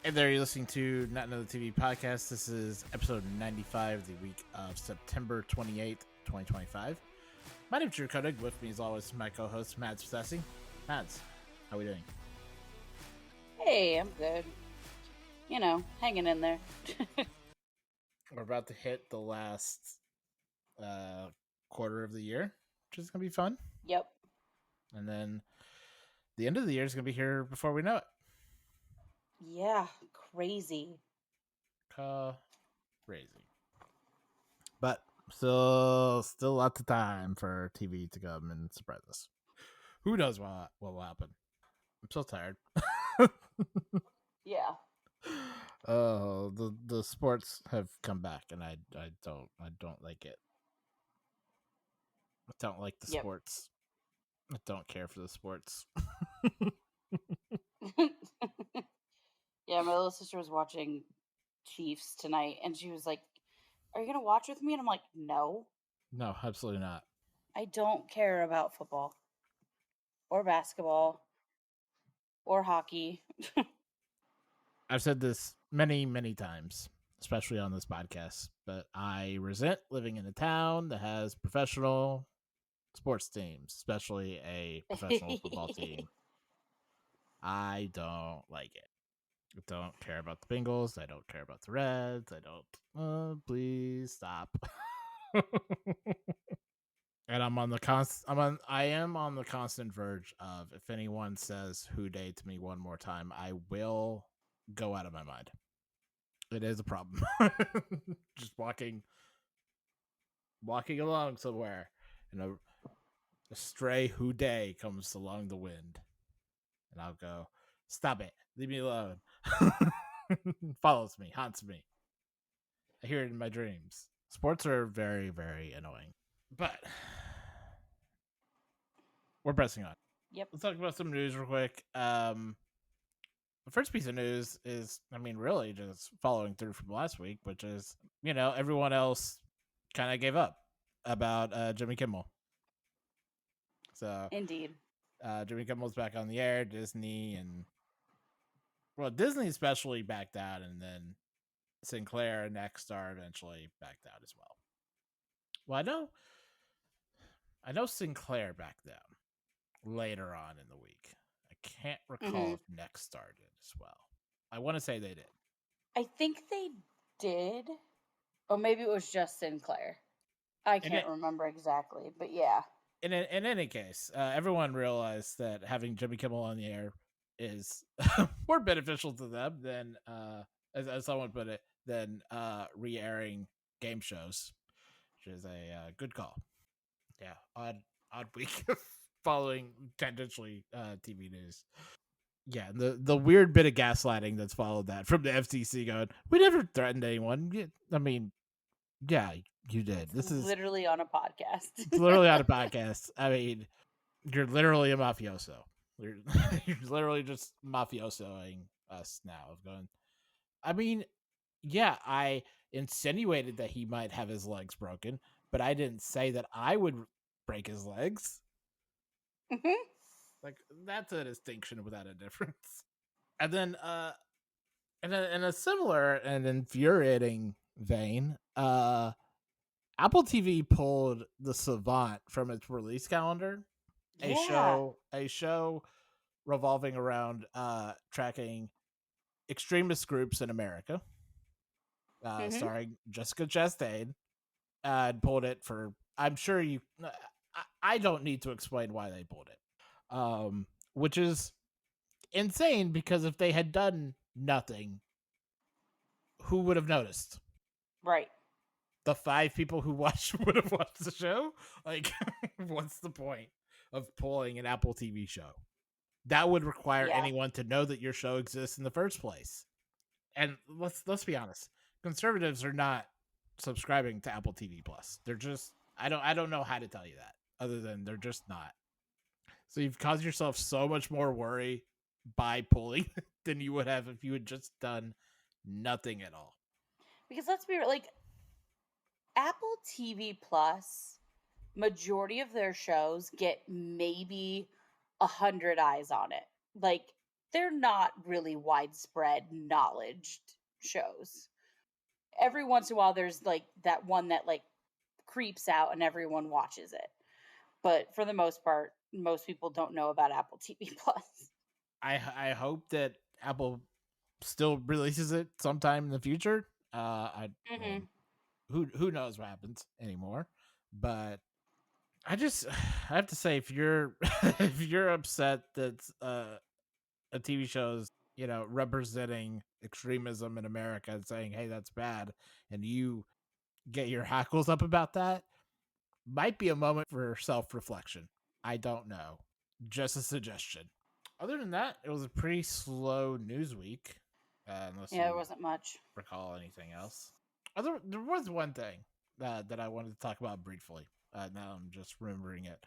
And there you're listening to Not Another TV Podcast. This is episode 95, the week of September 28th, 2025. My name's Drew Koenig. With me, as always, my co-host, Mads Possessing. Mads, how are we doing? Hey, I'm good. You know, hanging in there. We're about to hit the last quarter of the year, which is going to be fun. Yep. And then the end of the year is going to be here before we know it. Yeah, crazy. Crazy. But still lots of time for TV to come and surprise us. Who knows what will happen? I'm so tired. Yeah. Oh, the sports have come back, and I don't like it. I don't like the sports. I don't care for the sports. Yeah, my little sister was watching Chiefs tonight, and she was like, "Are you gonna watch with me?" And I'm like, "No, absolutely not. I don't care about football, or basketball, or hockey." I've said this many times, especially on this podcast, but I resent living in a town that has professional sports teams, especially a professional football team. I don't like it. I don't care about the Bengals. I don't care about the Reds. I don't. Please stop. And I am on the constant verge of, if anyone says "who day" to me one more time, I will go out of my mind. It is a problem. Just walking along somewhere, and a stray "who day" comes along the wind, and I'll go, "Stop it! Leave me alone." Follows me, haunts me. I hear it in my dreams. Sports are very, very annoying. But we're pressing on. Yep. Let's talk about some news real quick. The first piece of news is, really just following through from last week, which is, everyone else kind of gave up about Jimmy Kimmel. So, Indeed. Jimmy Kimmel's back on the air. Disney especially backed out, and then Sinclair and Nexstar eventually backed out as well. Well, I know Sinclair backed down later on in the week. I can't recall if Nexstar did as well. I want to say they did. I think they did. Or maybe it was just Sinclair. I can't remember exactly, but yeah. In any case, everyone realized that having Jimmy Kimmel on the air is more beneficial to them than, as someone put it, than re-airing game shows, which is a good call. Yeah, odd week following tangentially TV news. Yeah, the weird bit of gaslighting that's followed that from the FTC going, "We never threatened anyone." Yeah, you did. This is literally on a podcast. It's literally on a podcast. You're literally a mafioso. You're literally just mafiosoing us now. Of going. Yeah, I insinuated that he might have his legs broken, but I didn't say that I would break his legs. Like, that's a distinction without a difference. And then, in a similar and infuriating vein, Apple TV pulled The Savant from its release calendar. A show revolving around tracking extremist groups in America, starring Jessica Chastain, and pulled it for. I'm sure you. I don't need to explain why they pulled it, which is insane, because if they had done nothing, who would have noticed? Right. The 5 people who would have watched the show. Like, what's the point of pulling an Apple TV show? That would require anyone to know that your show exists in the first place. And let's be honest, conservatives are not subscribing to Apple TV Plus. They're just, I don't know how to tell you that, other than they're just not. So you've caused yourself so much more worry by pulling than you would have if you had just done nothing at all. Because let's be real, like, Apple TV Plus, majority of their shows get maybe 100 eyes on it. Like, they're not really widespread knowledge shows. Every once in a while there's like that one that like creeps out and everyone watches it. But for the most part, most people don't know about Apple TV Plus. I hope that Apple still releases it sometime in the future. I mean, Mhm. who knows what happens anymore? But I just I have to say, if you're if you're upset that a TV show is representing extremism in America and saying, hey, that's bad, and you get your hackles up about that, might be a moment for self reflection. I don't know. Just a suggestion. Other than that, it was a pretty slow news week, unless Yeah, there you wasn't much. recall anything else. There was one thing that I wanted to talk about briefly. Now I'm just remembering it.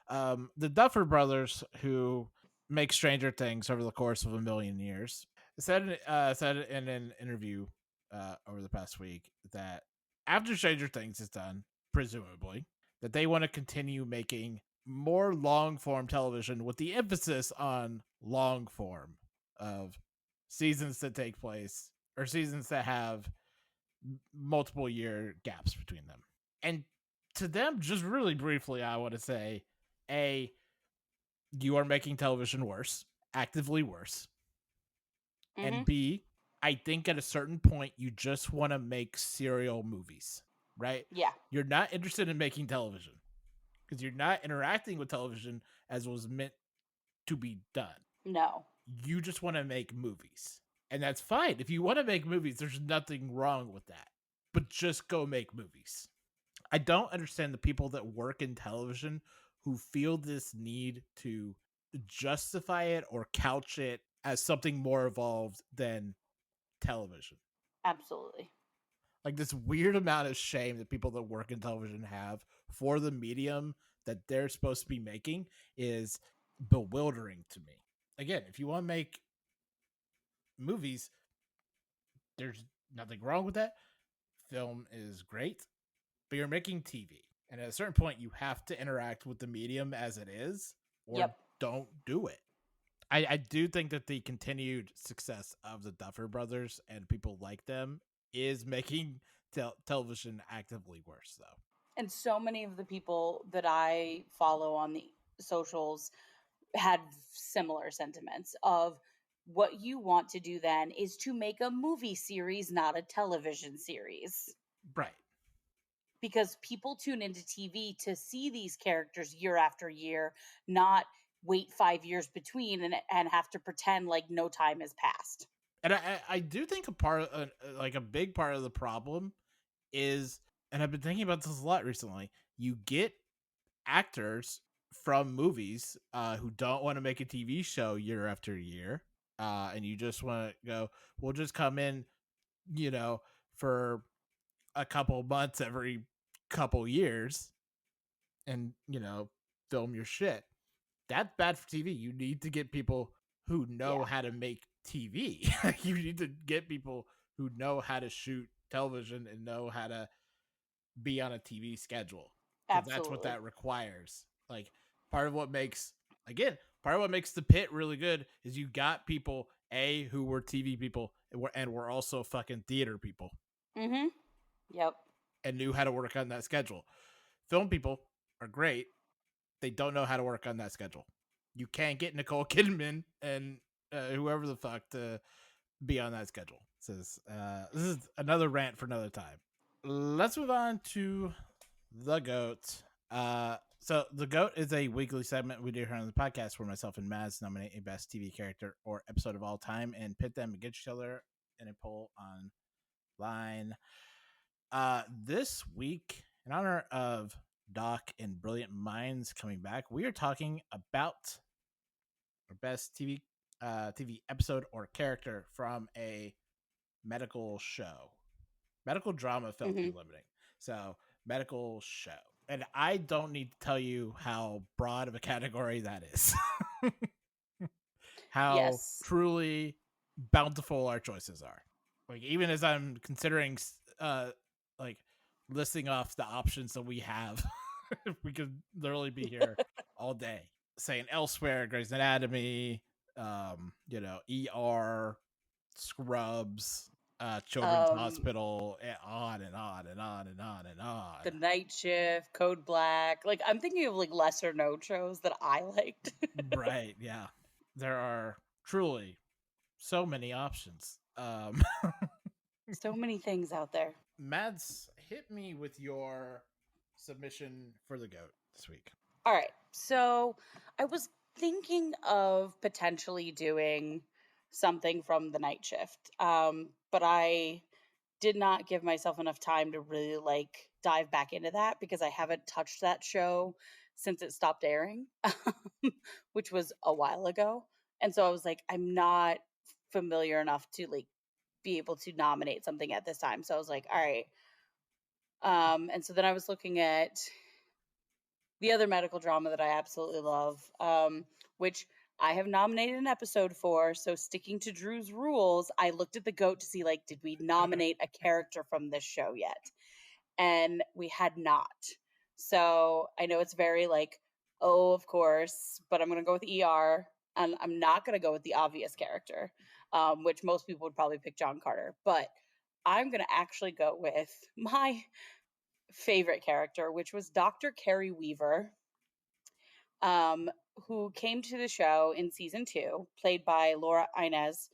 The Duffer Brothers, who make Stranger Things over the course of a million years, said in an interview over the past week that after Stranger Things is done, presumably, that they want to continue making more long form television with the emphasis on long form of seasons that take place or seasons that have multiple year gaps between them. And to them, just really briefly, I want to say, A, you are making television worse, actively worse. And Mhm. B, I think at a certain point, you just want to make serial movies, right? Yeah. You're not interested in making television because you're not interacting with television as was meant to be done. No. You just want to make movies. And that's fine. If you want to make movies, there's nothing wrong with that. But just go make movies. I don't understand the people that work in television who feel this need to justify it or couch it as something more evolved than television. Absolutely. Like this weird amount of shame that people that work in television have for the medium that they're supposed to be making is bewildering to me. Again, if you want to make movies, there's nothing wrong with that. Film is great, but you're making TV. And at a certain point, you have to interact with the medium as it is, or Yep. don't do it. I do think that the continued success of the Duffer Brothers and people like them is making television actively worse, though. And so many of the people that I follow on the socials had similar sentiments of what you want to do then is to make a movie series, not a television series. Right. Because people tune into TV to see these characters year after year, not wait 5 years between and have to pretend like no time has passed. And I do think like a big part of the problem is, and I've been thinking about this a lot recently, you get actors from movies who don't want to make a TV show year after year, and you just want to go, we'll just come in, for a couple months every couple years and, film your shit. That's bad for TV. You need to get people who know Yeah, how to make TV. You need to get people who know how to shoot television and know how to be on a TV schedule because that's what absolutely. that requires. Like part of what makes part of what makes the pit really good is you got people who were TV people and were also fucking theater people Mhm. Yep. and knew how to work on that schedule. Film people are great. They don't know how to work on that schedule. You can't get Nicole Kidman and whoever the fuck to be on that schedule. This is another rant for another time. Let's move on to the GOAT. So the GOAT is a weekly segment we do here on the podcast where myself and Maz nominate a best TV character or episode of all time and pit them against each other in a poll online. This week, in honor of Doc and Brilliant Minds coming back, we are talking about our best TV episode or character from a medical show. Medical drama felt too Mhm. limiting. So, medical show. And I don't need to tell you how broad of a category that is. How Yes. truly bountiful our choices are. Like even as I'm considering like listing off the options that we have, we could literally be here all day saying Elsewhere, Grey's Anatomy, ER, Scrubs, Children's Um, Hospital, and on and on and on and on and on. The Night Shift, Code Black. Like I'm thinking of like lesser known shows that I liked. Right, yeah. There are truly so many options. So many things out there. Mads, hit me with your submission for the GOAT this week. All right. So I was thinking of potentially doing something from the Night Shift. But I did not give myself enough time to really like dive back into that because I haven't touched that show since it stopped airing, which was a while ago. And so I was like, I'm not familiar enough to like be able to nominate something at this time. So I was like, all right. And so then I was looking at the other medical drama that I absolutely love, which I have nominated an episode for. So sticking to Drew's rules, I looked at the GOAT to see like, did we nominate a character from this show yet? And we had not. So I know it's very like, oh, of course, but I'm gonna go with ER, and I'm not gonna go with the obvious character, which most people would probably pick John Carter, but I'm gonna actually go with my favorite character, which was Dr. Kerry Weaver, um, who came to the show in season 2, played by Laura Inez.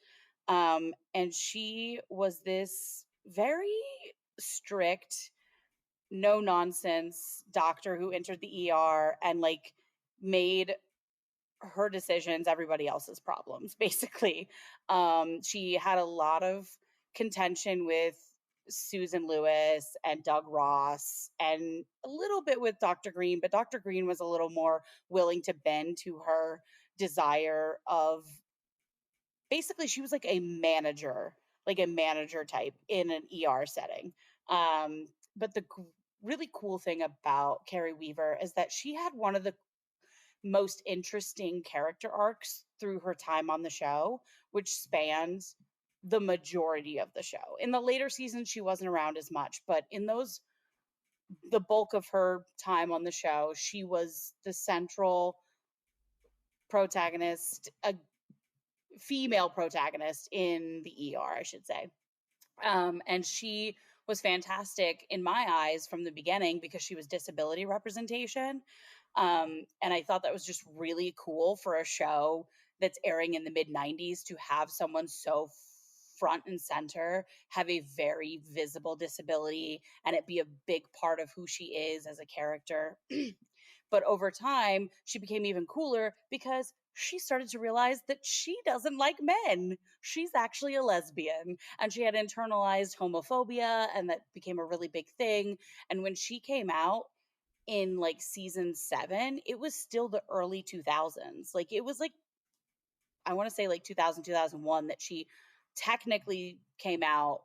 And she was this very strict, no nonsense doctor who entered the ER and like made her decisions everybody else's problems, basically. She had a lot of contention with Susan Lewis and Doug Ross and a little bit with Dr. Green, but Dr. Green was a little more willing to bend to her desire of, basically she was like a manager type in an ER setting. But the really cool thing about Kerry Weaver is that she had one of the most interesting character arcs through her time on the show, which spans the majority of the show. In the later seasons, she wasn't around as much, but in those, the bulk of her time on the show, she was the central protagonist, a female protagonist in the ER, I should say. And she was fantastic in my eyes from the beginning because she was disability representation. And I thought that was just really cool for a show that's airing in the mid 90s to have someone so front and center have a very visible disability and it be a big part of who she is as a character. But over time, she became even cooler because she started to realize that she doesn't like men. She's actually a lesbian and she had internalized homophobia, and that became a really big thing. And when she came out in like season 7, it was still the early 2000s. Like it was like, I want to say like 2000, 2001 that she technically came out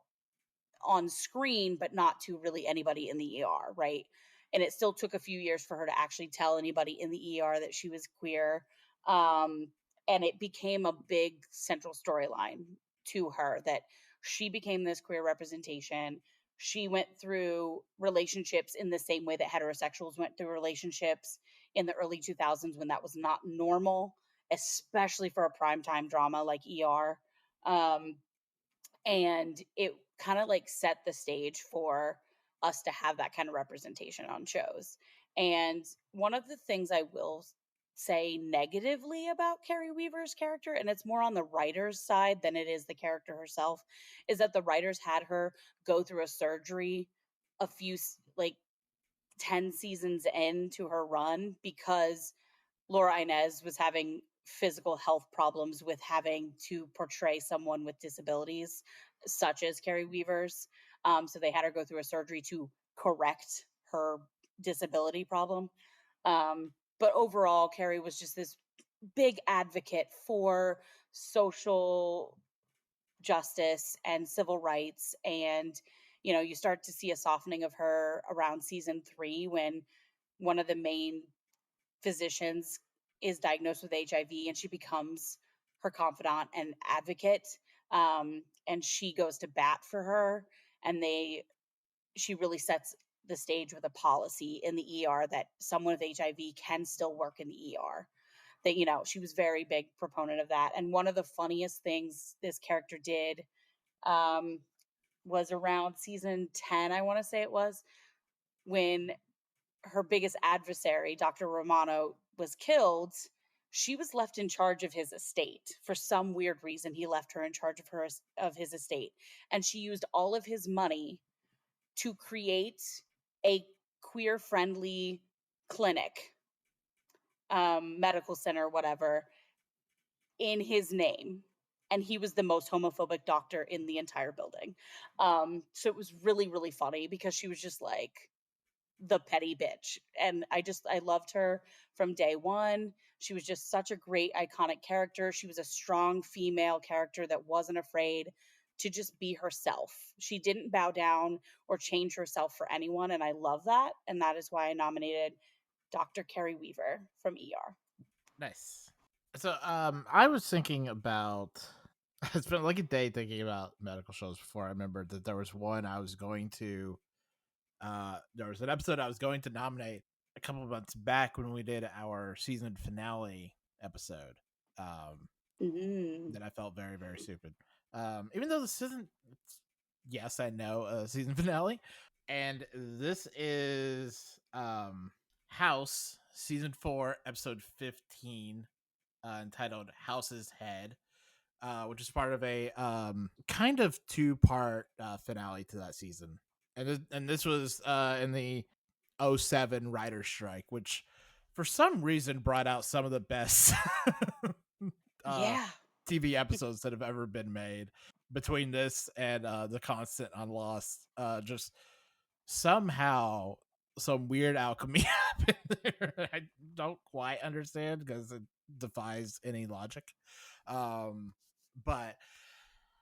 on screen, but not to really anybody in the ER, right? And it still took a few years for her to actually tell anybody in the ER that she was queer. Um, and it became a big central storyline to her that she became this queer representation. She went through relationships in the same way that heterosexuals went through relationships in the early 2000s when that was not normal, especially for a primetime drama like ER. Um, and it kind of like set the stage for us to have that kind of representation on shows. And one of the things I will say negatively about Kerry Weaver's character, and it's more on the writer's side than it is the character herself, is that the writers had her go through a surgery a few like 10 seasons into her run because Laura Inez was having physical health problems with having to portray someone with disabilities, such as Kerry Weaver's. So they had her go through a surgery to correct her disability problem. But overall, Kerry was just this big advocate for social justice and civil rights. And, you know, you start to see a softening of her around season 3 when one of the main physicians is diagnosed with HIV and she becomes her confidant and advocate. And she goes to bat for her, and she really sets the stage with a policy in the ER that someone with HIV can still work in the ER. that, you know, she was very big proponent of that. And one of the funniest things this character did um, was around season 10, I want to say it was, when her biggest adversary, Dr. Romano, was killed. She was left in charge of his estate. For some weird reason, he left her in charge of his estate. And she used all of his money to create a queer friendly clinic, medical center, whatever, in his name. And he was the most homophobic doctor in the entire building. So it was really, really funny because she was just like the petty bitch. And I loved her from day one. She was just such a great, iconic character. She was a strong female character that wasn't afraid to just be herself. She didn't bow down or change herself for anyone. And I love that. And that is why I nominated Dr. Kerry Weaver from ER. Nice. So I was thinking about it's been like a day thinking about medical shows before I remembered that there was one I was going to there was an episode I was going to nominate a couple of months back when we did our season finale episode. Mm. That I felt very, very stupid. Even though this isn't, yes, I know a season finale, and this is House season 4, episode 15, entitled House's Head, which is part of a kind of 2-part finale to that season. And this was in the 07 writer strike, which for some reason brought out some of the best uh, Yeah. TV episodes that have ever been made. Between this and The Constant on Lost, just somehow some weird alchemy happened there. I don't quite understand because it defies any logic. But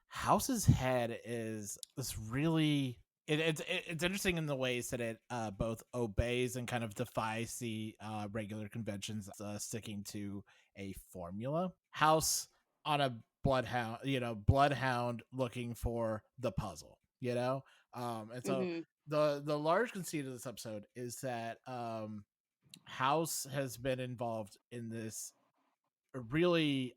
House's Head is this really it's interesting in the ways that it both obeys and kind of defies the regular conventions, sticking to a formula. House on a bloodhound looking for the puzzle, and so Hmm. the large conceit of this episode is that House has been involved in this really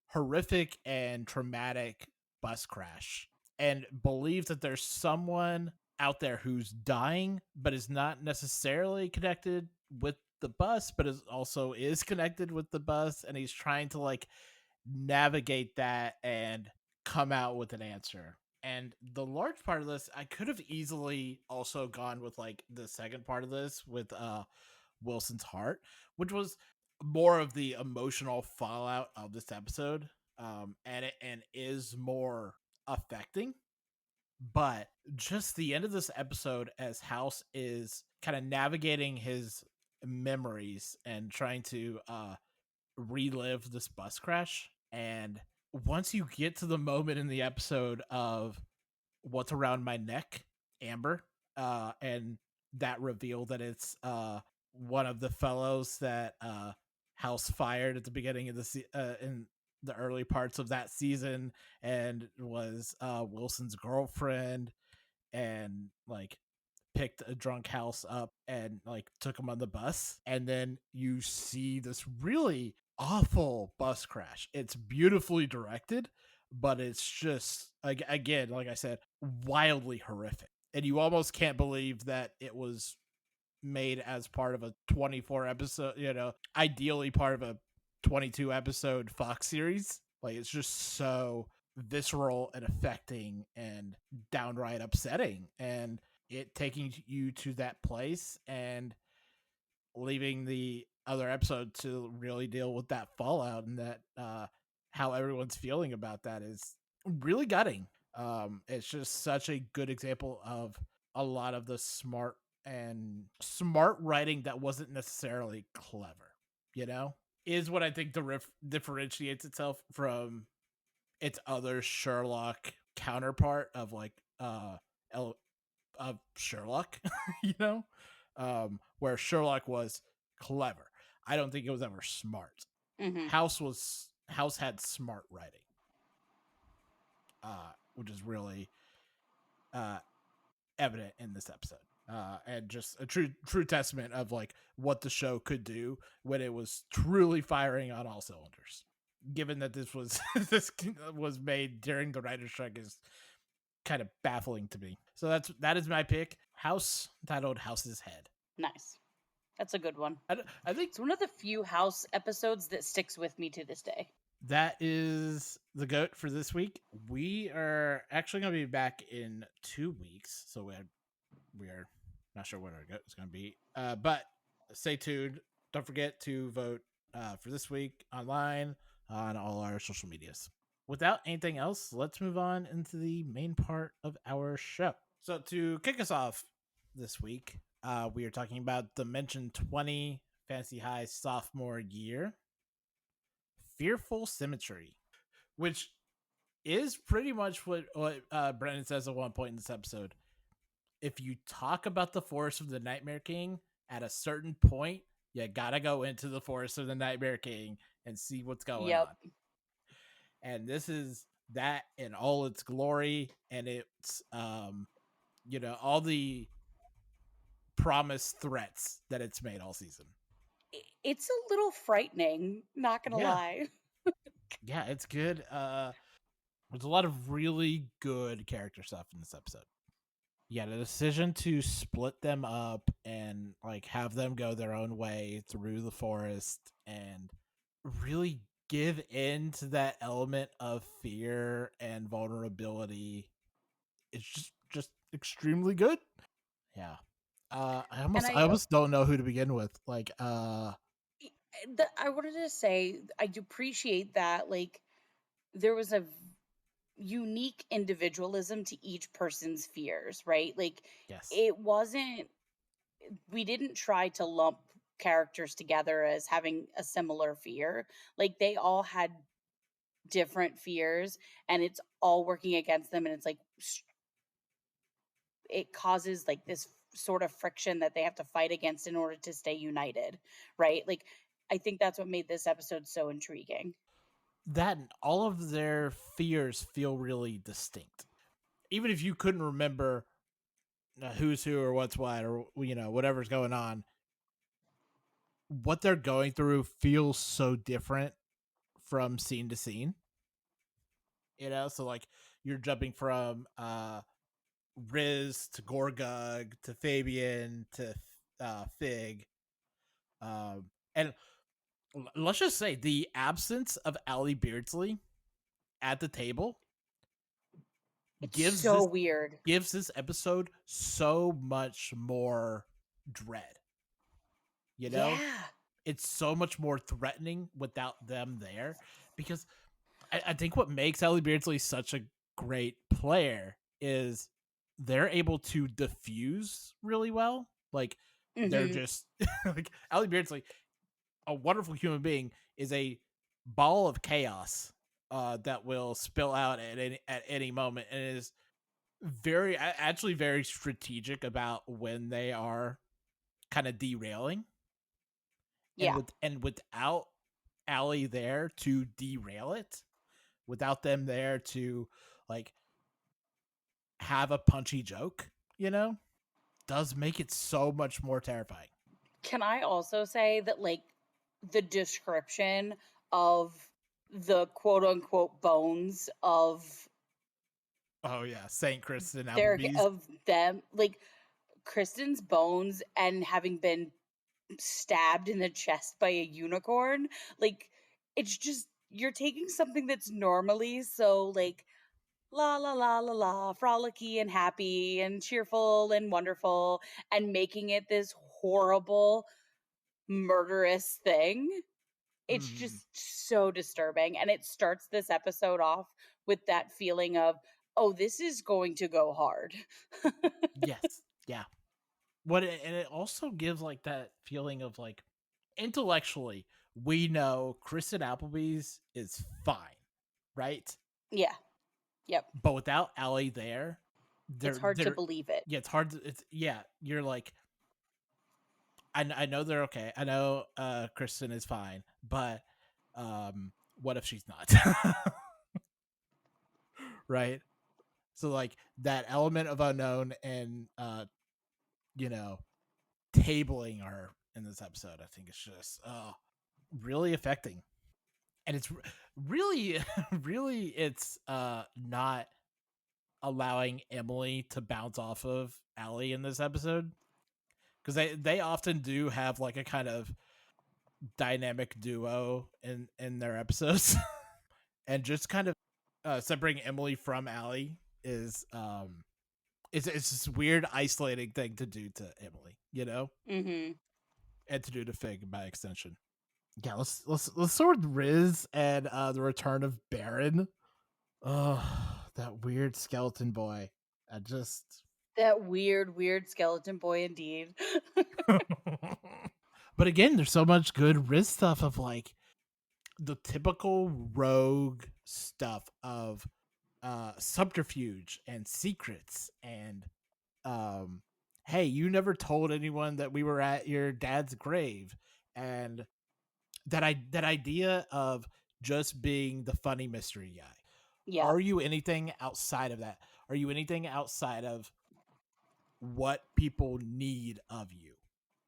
horrific and traumatic bus crash and believes that there's someone out there who's dying but is not necessarily connected with the bus but is connected with the bus, and he's trying to like navigate that and come out with an answer. And the large part of this, I could have easily also gone with like the second part of this with Wilson's heart, which was more of the emotional fallout of this episode, and is more affecting. But just the end of this episode, as House is kind of navigating his memories and trying to relive this bus crash, and once you get to the moment in the episode of what's around my neck, Amber, and that reveal that it's one of the fellows that House fired at the beginning of in the early parts of that season, and was Wilson's girlfriend, and like picked a drunk House up and like took him on the bus, and then you see this really awful bus crash. It's beautifully directed, but it's just like, again, like I said, wildly horrific, and you almost can't believe that it was made as part of a 24 episode, ideally part of a 22 episode Fox series. Like, it's just so visceral and affecting and downright upsetting, and it taking you to that place and leaving the other episode to really deal with that fallout, and that how everyone's feeling about that is really gutting. It's just such a good example of a lot of the smart writing that wasn't necessarily clever, is what I think differentiates itself from its other Sherlock counterpart of like of Sherlock, you know, where Sherlock was clever. I don't think it was ever smart. Hmm. House had smart writing, which is really evident in this episode. and just a true testament of like what the show could do when it was truly firing on all cylinders. Given that this was this was made during the writer's strike is kind of baffling to me. So that is my pick. House, titled House's Head. Nice. That's a good one. I think It's one of the few House episodes that sticks with me to this day. that is the GOAT for this week. We are actually going to be back in 2 weeks, so we are not sure what our GOAT is going to be. But stay tuned. Don't forget to vote for this week online on all our social medias. Without anything else, let's move on into the main part of our show. So to kick us off this week, we are talking about the mentioned 20 Fantasy High sophomore year, Fearful Symmetry, which is pretty much what Brennan says at one point in this episode. If you talk about the Forest of the Nightmare King at a certain point, you gotta go into the Forest of the Nightmare King and see what's going on. And this is that in all its glory, and it's all the promised threats that it's made all season. It's a little frightening, not gonna lie. Yeah, it's good. There's a lot of really good character stuff in this episode. Yeah, the decision to split them up and like have them go their own way through the forest and really give in to that element of fear and vulnerability. It's just extremely good. Yeah. I almost don't know who to begin with. Like I wanted to say I do appreciate that like there was a unique individualism to each person's fears, right? Like yes. it wasn't we didn't try to lump characters together as having a similar fear. Like they all had different fears and it's all working against them and it's like it causes like this sort of friction that they have to fight against in order to stay united, right? Like I think that's what made this episode so intriguing. That and all of their fears feel really distinct. Even if you couldn't remember who's who or what's what or whatever's going on, what they're going through feels so different from scene to scene. So like you're jumping from Riz to Gorgug to Fabian to Fig. And let's just say the absence of Allie Beardsley at the table It's weird. Gives this episode so much more dread. Yeah. It's so much more threatening without them there because I think what makes Allie Beardsley such a great player is they're able to diffuse really well. Like they're just like Allie Beardsley, a wonderful human being, is a ball of chaos that will spill out at any moment and is very strategic about when they are kind of derailing. Yeah. And without Allie there to derail it, without them there to like have a punchy joke, does make it so much more terrifying. Can I also say that like the description of the quote unquote bones of St. Kristen Applebee's of them, like Kristen's bones and having been stabbed in the chest by a unicorn, like it's just you're taking something that's normally so like la la la la la frolicky and happy and cheerful and wonderful and making it this horrible murderous thing. It's just so disturbing and it starts this episode off with that feeling of this is going to go hard. Yes. Yeah. And it also gives like that feeling of like intellectually we know Kristen Applebee's is fine, right? Yeah. Yep. But without Allie there, it's hard to believe it. Yeah, it's hard to. You're like, I know they're okay. I know Kristen is fine, but what if she's not? Right. So like that element of unknown and you know, tabling her in this episode. I think it's just really affecting. And it's really really it's not allowing Emily to bounce off of Allie in this episode, because they often do have like a kind of dynamic duo in their episodes. And just kind of separating Emily from Allie is it's this weird isolating thing to do to Emily, you know, Mm-hmm. and to do to Fig by extension. Yeah, let's start with Riz and the return of Baron. Oh, that weird skeleton boy. I just That weird skeleton boy indeed. But again, there's so much good Riz stuff of like the typical rogue stuff of subterfuge and secrets and hey, you never told anyone that we were at your dad's grave, and that idea of just being the funny mystery guy. Yeah. Are you anything outside of that? Are you anything outside of what people need of you?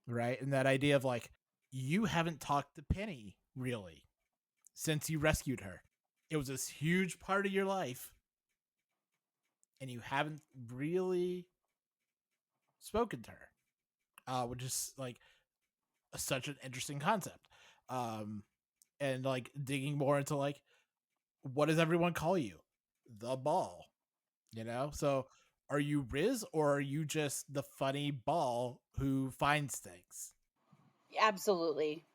Right? And that idea of like, you haven't talked to Penny really since you rescued her. It was this huge part of your life, and you haven't really spoken to her, which is like such an interesting concept. Um, and like digging more into like, what does everyone call you? The ball, you know? So are you Riz, or are you just the funny ball who finds things? Absolutely.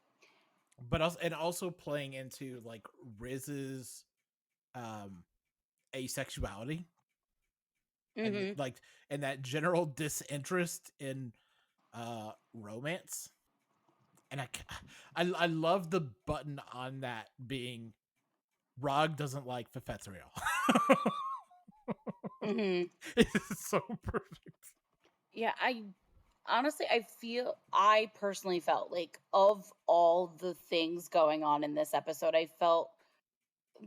But also playing into like Riz's um asexuality, and Mm-hmm. like, and that general disinterest in romance. And I love the button on that being Rog doesn't like Fefetzriel. Mm-hmm. It's so perfect. Yeah, I personally felt like of all the things going on in this episode, I felt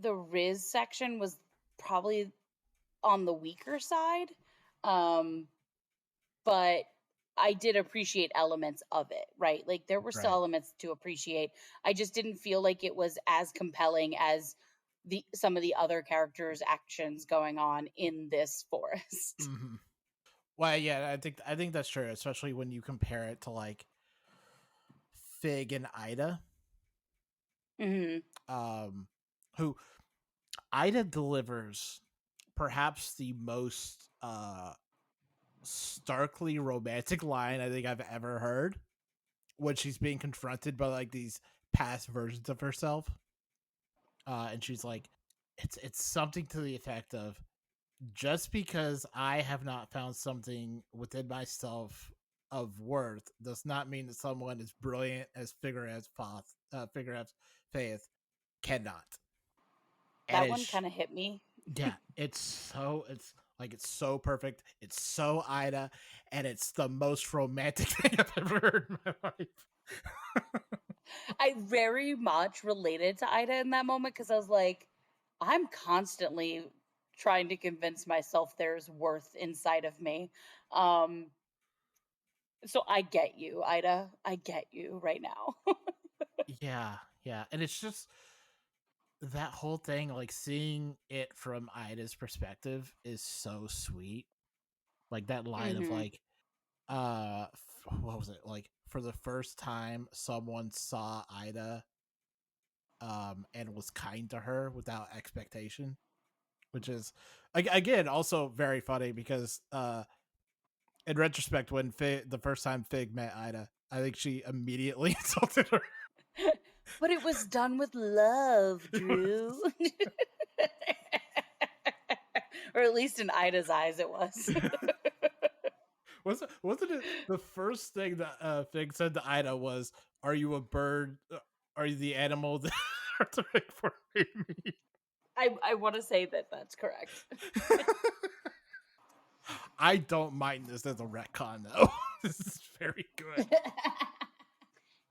the Riz section was probably on the weaker side. Um, but I did appreciate elements of it, right? Like there were still Right. elements to appreciate. I just didn't feel like it was as compelling as the some of the other characters' actions going on in this forest. Mm-hmm. Well, yeah, I think that's true, especially when you compare it to like Fig and Ida, Hmm. um, who Ida delivers perhaps the most starkly romantic line I think I've ever heard, when she's being confronted by like these past versions of herself, and she's like, it's something to the effect of, just because I have not found something within myself of worth does not mean that someone as brilliant as Figurehead's Faith cannot. And That one it's kind of hit me. yeah, it's so perfect. It's so Ida, and it's the most romantic thing I've ever heard in my life. I very much related to Ida in that moment because I was like, I'm constantly trying to convince myself there's worth inside of me. Um, so I get you, Ida. I get you right now. Yeah, yeah, and it's just that whole thing, like seeing it from Ida's perspective, is so sweet. Like that line of Hmm. like, what was it like? For the first time, someone saw Ida, and was kind to her without expectation, which is again also very funny because in retrospect, when the first time Fig met Ida, I think she immediately insulted her. But it was done with love, It was Drew. Or at least in Ida's eyes, it was. wasn't it the first thing that Fig said to Ida was, "Are you a bird? Are you the animal that are to make for me?" I want to say that that's correct. I don't mind this as a retcon though. This is very good.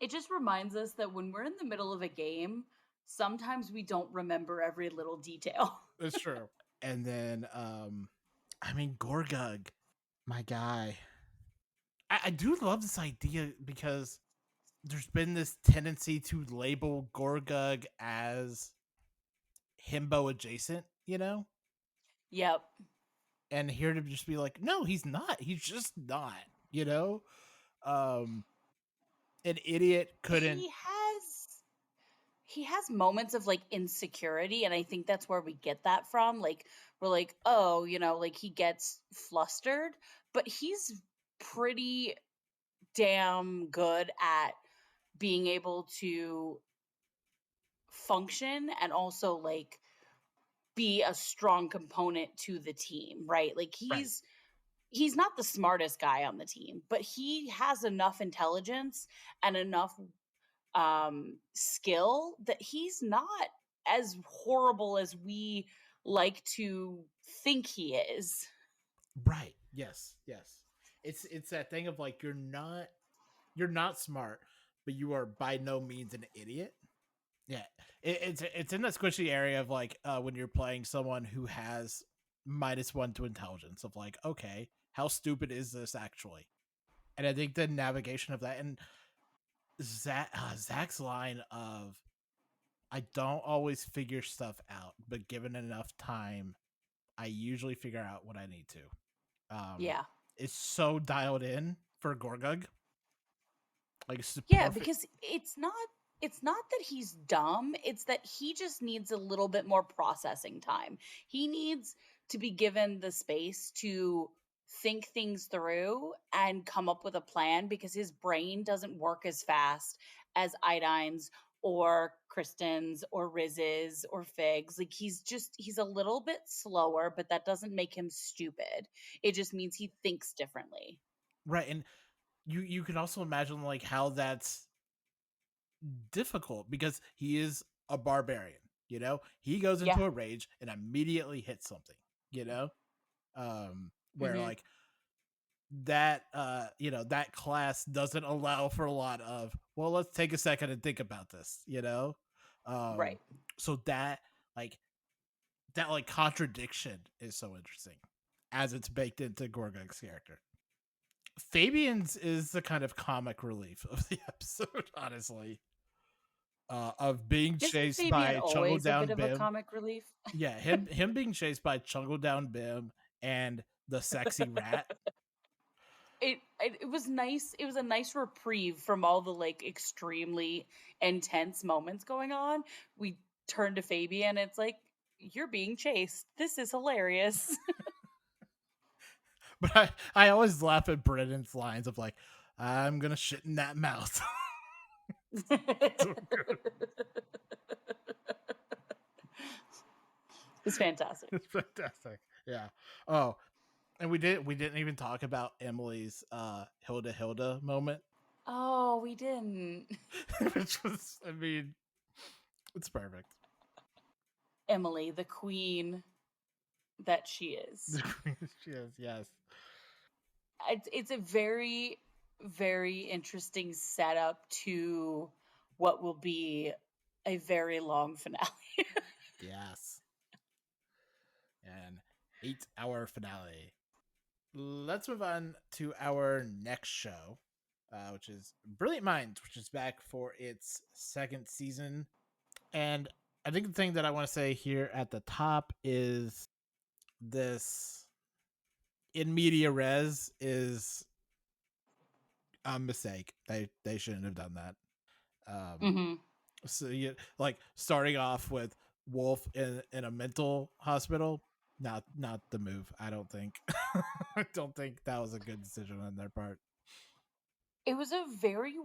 It just reminds us that when we're in the middle of a game, sometimes we don't remember every little detail. It's true. And then I mean Gorgug, my guy. I do love this idea because there's been this tendency to label Gorgug as himbo adjacent, you know? Yep. And here to just be like, no, he's not. He's just not, you know? Um an idiot couldn't. He has moments of like insecurity, and I think that's where we get that from. Like, we're like, oh, like he gets flustered, but he's pretty damn good at being able to function and also like be a strong component to the team, right? Like Right. he's not the smartest guy on the team, but he has enough intelligence and enough skill that he's not as horrible as we like to think he is. Right. Yes. Yes. It's that thing of like you're not smart, but you are by no means an idiot. Yeah, it's in that squishy area of like when you're playing someone who has -1 to intelligence of like, okay, how stupid is this actually? And I think the navigation of that and Zach's line of I don't always figure stuff out, but given enough time, I usually figure out what I need to. Yeah. It's so dialed in for Gorgug. Like it's the Yeah, perfect. because it's not that he's dumb, it's that he just needs a little bit more processing time. He needs to be given the space to think things through and come up with a plan because his brain doesn't work as fast as Iodine's or Kristen's or Riz's or Fig's. Like he's a little bit slower, but that doesn't make him stupid. It just means he thinks differently. Right, and you can also imagine like how that's difficult because he is a barbarian. You know, he goes Yeah. into a rage and immediately hits something. You know, where Mhm. like that that class doesn't allow for a lot of well, let's take a second and think about this. You know, Right. um, so like that like contradiction is so interesting as it's baked into Gorgug's character. Fabian's is the kind of comic relief of the episode, honestly. Of being Isn't chased Fabian by Chungle always a Down bit of a Bim. comic relief? Yeah, him being chased by Chungle Down Bim and the sexy rat. It was nice. It was a nice reprieve from all the like extremely intense moments going on. We turn to Fabian. It's like you're being chased. This is hilarious. But I always laugh at Brennan's lines of like, I'm gonna shit in that mouth. So good. It's fantastic. It's fantastic. Yeah. Oh, and we didn't even talk about Emily's Hilda moment. Oh, we didn't. Which was I mean, it's perfect. Emily, the queen that she is. Yes, yes. It's a very very interesting setup to what will be a very long finale. Yes. And 8-hour finale. Let's move on to our next show, which is Brilliant Minds, which is back for its second season. And I think the thing that I want to say here at the top is this in media res is a mistake. They shouldn't have done that. Um, Hmm. so you like starting off with Wolf in a mental hospital. Not the move. I don't think. I don't think that was a good decision on their part. It was a very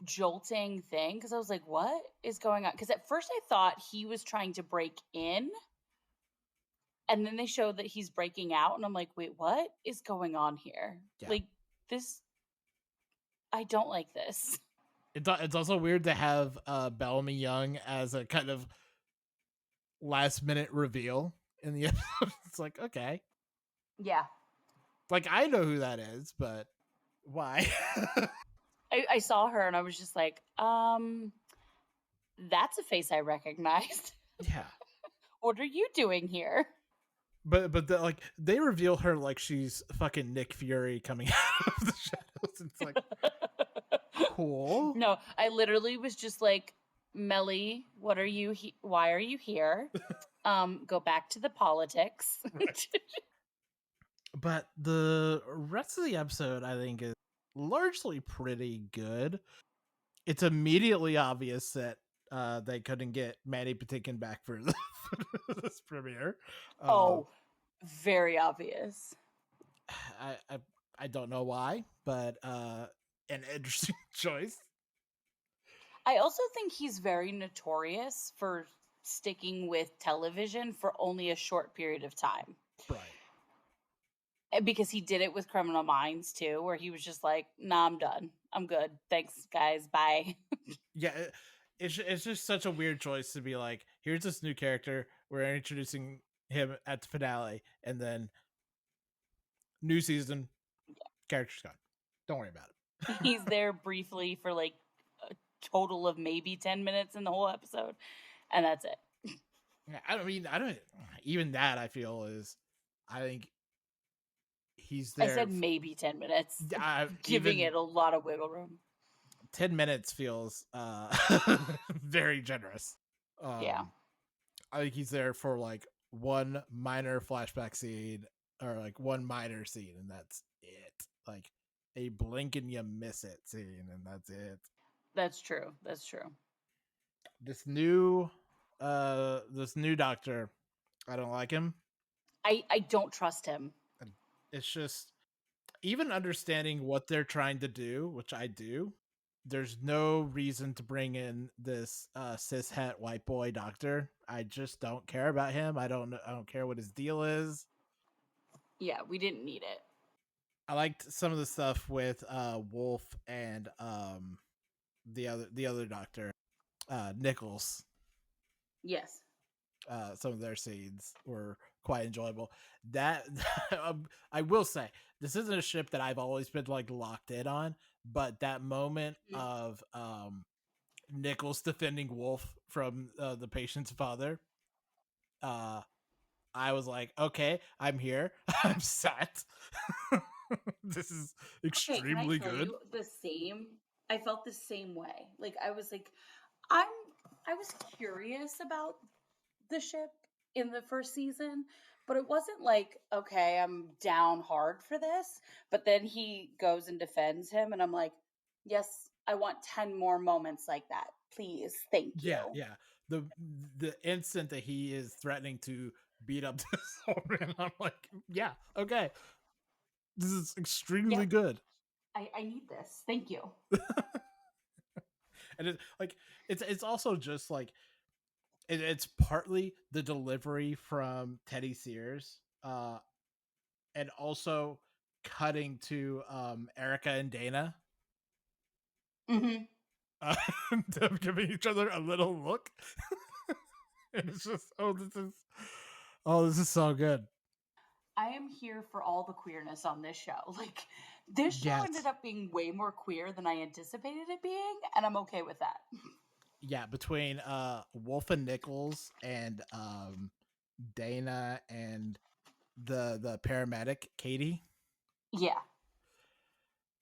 jolting thing because I was like, what is going on? Because at first I thought he was trying to break in, and then they showed that he's breaking out, and I'm like, wait, what is going on here? Yeah. Like, this, I don't like this. It's also weird to have Bellamy Young as a kind of last minute reveal in the episode. It's like, okay. Yeah. Like I know who that is, but why? I saw her and I was just like, that's a face I recognized. Yeah. What are you doing here? But like they reveal her like she's fucking Nick Fury coming out of the shadows. And it's like cool. No, I literally was just like, Melly, what are you? Why are you here? Go back to the politics. Right. But the rest of the episode, I think, is largely pretty good. It's immediately obvious that they couldn't get Mandy Patinkin back for this premiere. Oh, very obvious. I don't know why, but an interesting choice. I also think he's very notorious for sticking with television for only a short period of time. Right. Because he did it with Criminal Minds too, where he was just like, "Nah, I'm done. I'm good. Thanks, guys. Bye." Yeah, it's just such a weird choice to be like, here's this new character, we're introducing him at the finale, and then new season, character's gone. Don't worry about it. He's there briefly for like a total of maybe 10 minutes in the whole episode, and that's it. Yeah, I don't even that I feel is, I think he's I there. said maybe 10 minutes, giving Even it a lot of wiggle room. 10 minutes feels very generous. Yeah. I think he's there for like one minor flashback scene or like one minor scene, and that's it. Like a blink and you miss it scene, and that's it. That's true. That's true. This new doctor, I don't like him. I don't trust him. It's just, even understanding what they're trying to do, which I do, there's no reason to bring in this cis het white boy doctor. I just don't care about him. I don't care what his deal is. Yeah, we didn't need it. I liked some of the stuff with Wolf and the other doctor, Nichols. Yes. Some of their scenes were quite enjoyable. That I will say, this isn't a ship that I've always been like locked in on, but that moment of Nichols defending Wolf from the patient's father, I was like, okay, I'm here. I'm set. This is extremely good. You the same? I felt the same way. Like I was like, I was curious about the ship in the first season, but it wasn't like, okay, I'm down hard for this. But then he goes and defends him, and I'm like, yes, I want 10 more moments like that. Please. Thank you. Yeah. The instant that he is threatening to beat up this woman, I'm like, yeah, okay. This is extremely good. I need this. Thank you. And it's also just like it's partly the delivery from Teddy Sears, and also cutting to Erica and Dana, Mm-hmm. them giving each other a little look. And it's just, this is so good. I am here for all the queerness on this show. Like, this show ended up being way more queer than I anticipated it being, and I'm okay with that. Yeah, between Wolf and Nichols and Dana and the paramedic Katie. Yeah.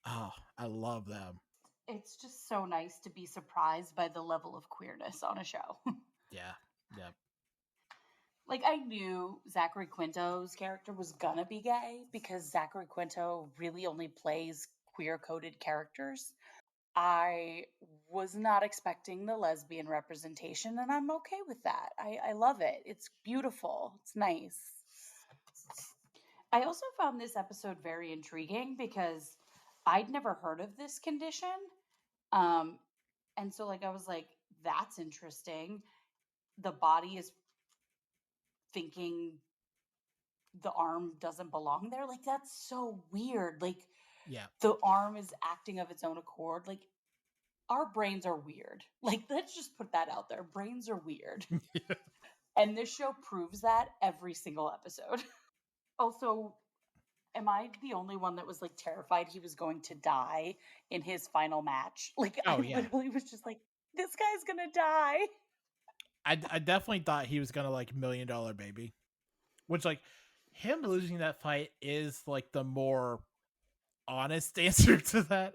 Oh, I love them. It's just so nice to be surprised by the level of queerness on a show. Yeah. Like, I knew Zachary Quinto's character was gonna be gay because Zachary Quinto really only plays queer-coded characters. I was not expecting the lesbian representation, and I'm okay with that. I love it. It's beautiful. It's nice. I also found this episode very intriguing because I'd never heard of this condition. And so like I was like, that's interesting. The body is thinking the arm doesn't belong there. Like that's so weird. Like the arm is acting of its own accord. Like our brains are weird. Like let's just put that out there. Brains are weird. And this show proves that every single episode. Also, am I the only one that was like terrified he was going to die in his final match? Like I literally was just like, this guy's gonna die. I definitely thought he was gonna like $1 Million Baby, which like him losing that fight is like the more honest answer to that,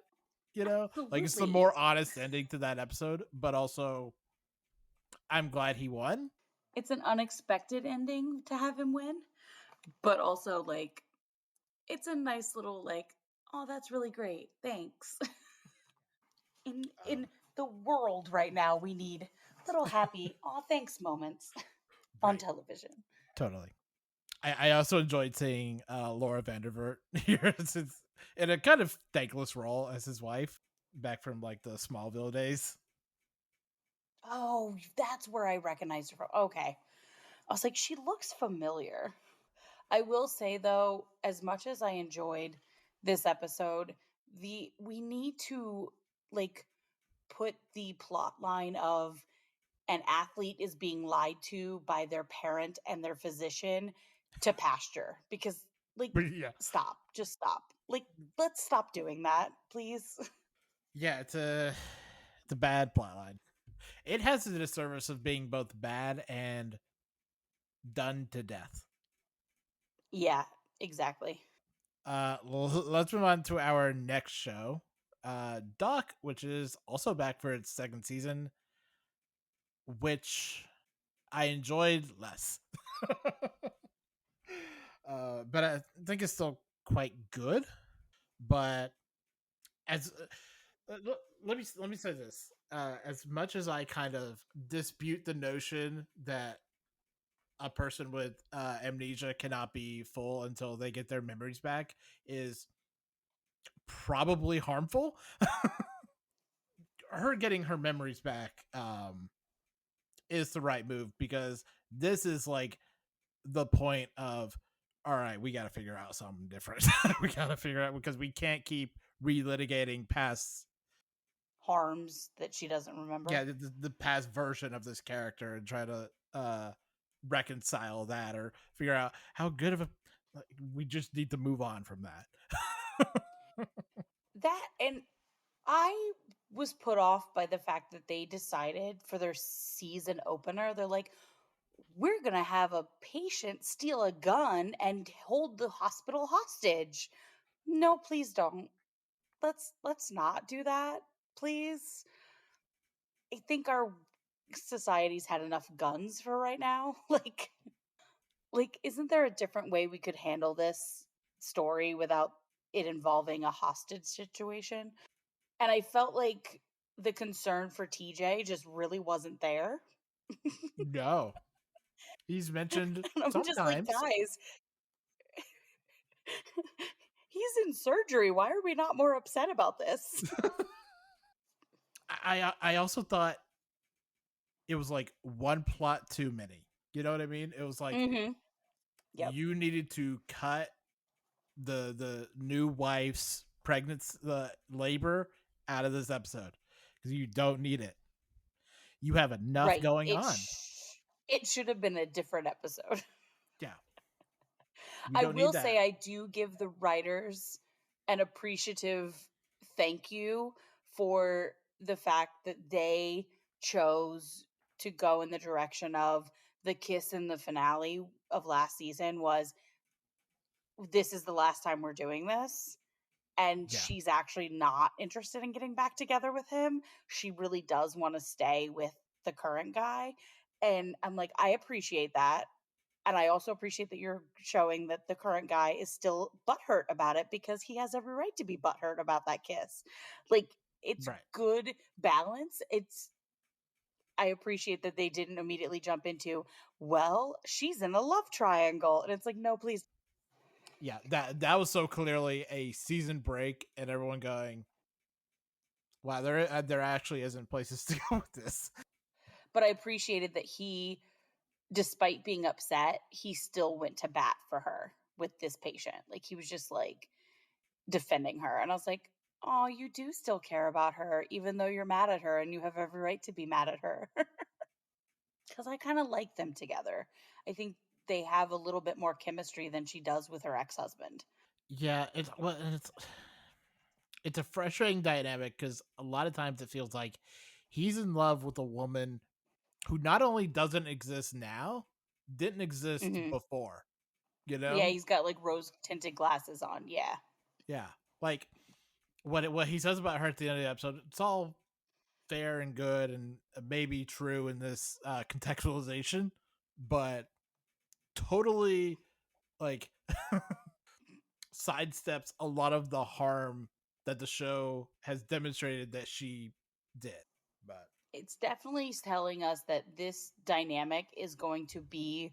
like it's the Absolutely. more honest ending to that episode, but also I'm glad he won. It's an unexpected ending to have him win, but also like it's a nice little like, oh, that's really great. Thanks. In the world right now, we need little happy, oh, thanks moments on Right. television. Totally. I also enjoyed seeing Laura Vandervoort here since in a kind of thankless role as his wife back from like the Smallville days. Oh, that's where I recognized her from. Okay. I was like, she looks familiar. I will say though, as much as I enjoyed this episode, the we need to like put the plot line of an athlete is being lied to by their parent and their physician to pasture because like But yeah, stop, just stop. Like let's stop doing that, please. yeah, it's a bad plotline. It has the disservice of being both bad and done to death. Yeah, exactly. Let's move on to our next show, Doc, which is also back for its second season, which I enjoyed less. But I think it's still quite good. But as let me say this: as much as I kind of dispute the notion that a person with amnesia cannot be full until they get their memories back, is probably harmful. Her getting her memories back is the right move, because this is like the point of, all right, we got to figure out something different. We got to figure out, because we can't keep relitigating past, Harms that she doesn't remember. yeah, the past version of this character and try to reconcile that or figure out how good of a, like, we just need to move on from that. That and I was put off by the fact that they decided for their season opener, they're like, we're going to have a patient steal a gun and hold the hospital hostage. No, please don't. Let's not do that, please. I think our society's had enough guns for right now. Like isn't there a different way we could handle this story without it involving a hostage situation? And I felt like the concern for TJ just really wasn't there. No, he's mentioned And I'm just like, sometimes. guys, he's in surgery. Why are we not more upset about this? I also thought it was like one plot too many. You know what I mean? It was like Mm-hmm. Yep. you needed to cut the new wife's pregnancy, the labor, out of this episode, because you don't need it. You have enough Right. going on. It should have been a different episode. Yeah, you I don't need will say that. I do give the writers an appreciative thank you for the fact that they chose to go in the direction of the kiss in the finale of last season was, this is the last time we're doing this, and Yeah, she's actually not interested in getting back together with him. She really does want to stay with the current guy, and I'm like, I appreciate that. And I also appreciate that you're showing that the current guy is still butthurt about it, because he has every right to be butthurt about that kiss. Like, it's right. good balance. I appreciate that they didn't immediately jump into, well, she's in a love triangle. And it's like, no, please. Yeah, that was so clearly a season break, and everyone going, "Wow, there actually isn't places to go with this." But I appreciated that he, despite being upset, he still went to bat for her with this patient. Like, he was just like defending her. And I was like, oh, you do still care about her, even though you're mad at her and you have every right to be mad at her. Because I kind of like them together. I think they have a little bit more chemistry than she does with her ex husband. Yeah, it's a frustrating dynamic, because a lot of times it feels like he's in love with a woman who not only doesn't exist now, didn't exist Hmm. before. you know? Yeah, he's got like rose tinted glasses on. Yeah. Yeah. Like what he says about her at the end of the episode, it's all fair and good and maybe true in this contextualization, but totally like sidesteps a lot of the harm that the show has demonstrated that she did. But It's definitely telling us that this dynamic is going to be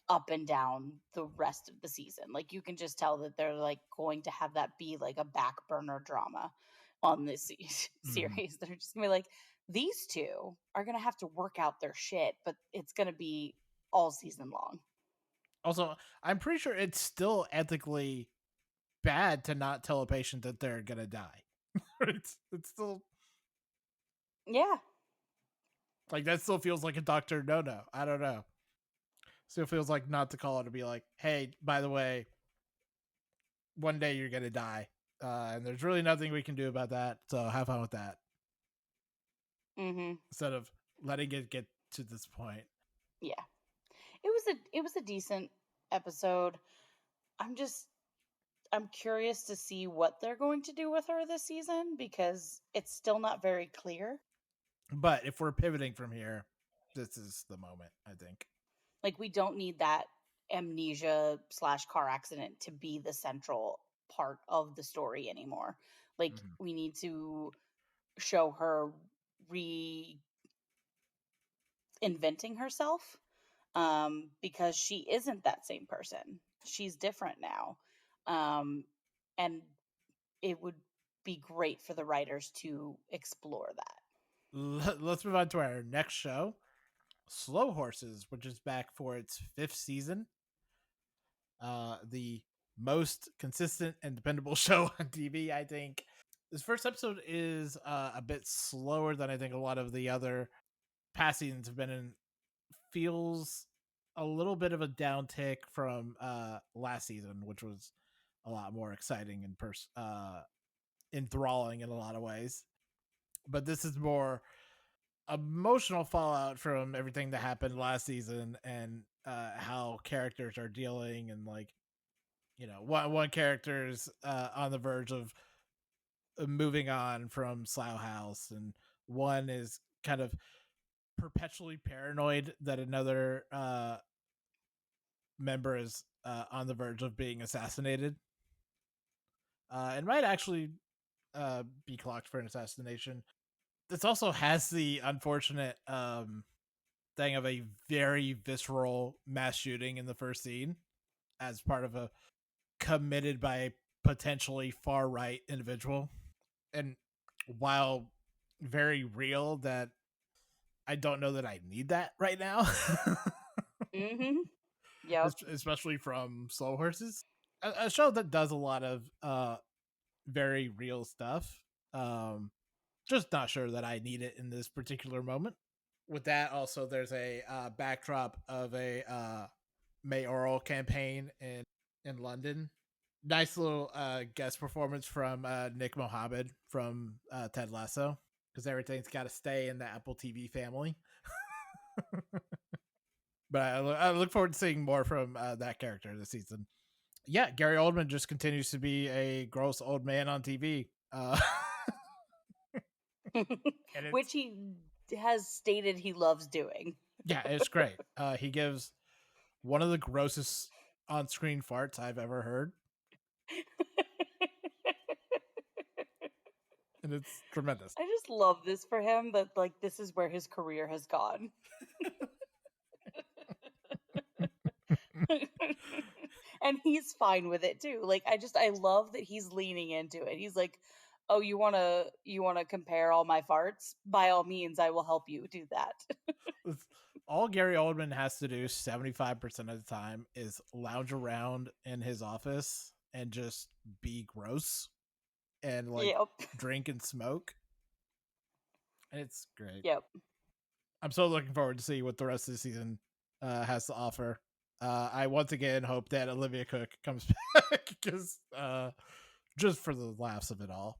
up and down the rest of the season. Like you can just tell that they're like going to have that be like a back burner drama on this series. They're just gonna be like, these two are gonna have to work out their shit, but it's gonna be all season long. Also, I'm pretty sure it's still ethically bad to not tell a patient that they're gonna die. It's still Yeah. like that. Still feels like a doctor no. I don't know. Still feels like not to call it to be like, hey, by the way, one day you're gonna die, and there's really nothing we can do about that. So have fun with that. Mm-hmm. Instead of letting it get to this point. Yeah. It was a decent episode. I'm curious to see what they're going to do with her this season because it's still not very clear. But if we're pivoting from here, this is the moment, I think. Like we don't need that amnesia / car accident to be the central part of the story anymore. Like we need to show her reinventing herself because she isn't that same person. She's different now. And it would be great for the writers to explore that. Let's move on to our next show, Slow Horses, which is back for its 5th season. The most consistent and dependable show on TV, I think. This first episode is a bit slower than I think a lot of the other past seasons have been in. Feels a little bit of a downtick from last season, which was a lot more exciting and enthralling in a lot of ways. But this is more emotional fallout from everything that happened last season and how characters are dealing and like one character is on the verge of moving on from Slough House, and one is kind of perpetually paranoid that another member is on the verge of being assassinated, and might actually be clocked for an assassination. This also has the unfortunate thing of a very visceral mass shooting in the first scene as part of a committed by a potentially far right individual. And while very real, that I don't know that I need that right now. Mm-hmm. Yep. Especially from Slow Horses, a show that does a lot of very real stuff. Just not sure that I need it in this particular moment. With that, also there's a backdrop of a mayoral campaign in London. Nice little guest performance from Nick Mohammed from Ted Lasso, because everything's got to stay in the Apple TV family. But I look forward to seeing more from that character this season. Yeah, Gary Oldman just continues to be a gross old man on TV. Which he has stated he loves doing. Yeah, it's great. He gives one of the grossest on-screen farts I've ever heard, and it's tremendous. I just love this for him that like this is where his career has gone. And he's fine with it too. Like I love that he's leaning into it. He's like, "Oh, you want to compare all my farts? By all means, I will help you do that." All Gary Oldman has to do 75% of the time is lounge around in his office and just be gross and like Yep. drink and smoke. And it's great. Yep. I'm so looking forward to see what the rest of the season has to offer. I once again hope that Olivia Cook comes back because just for the laughs of it all.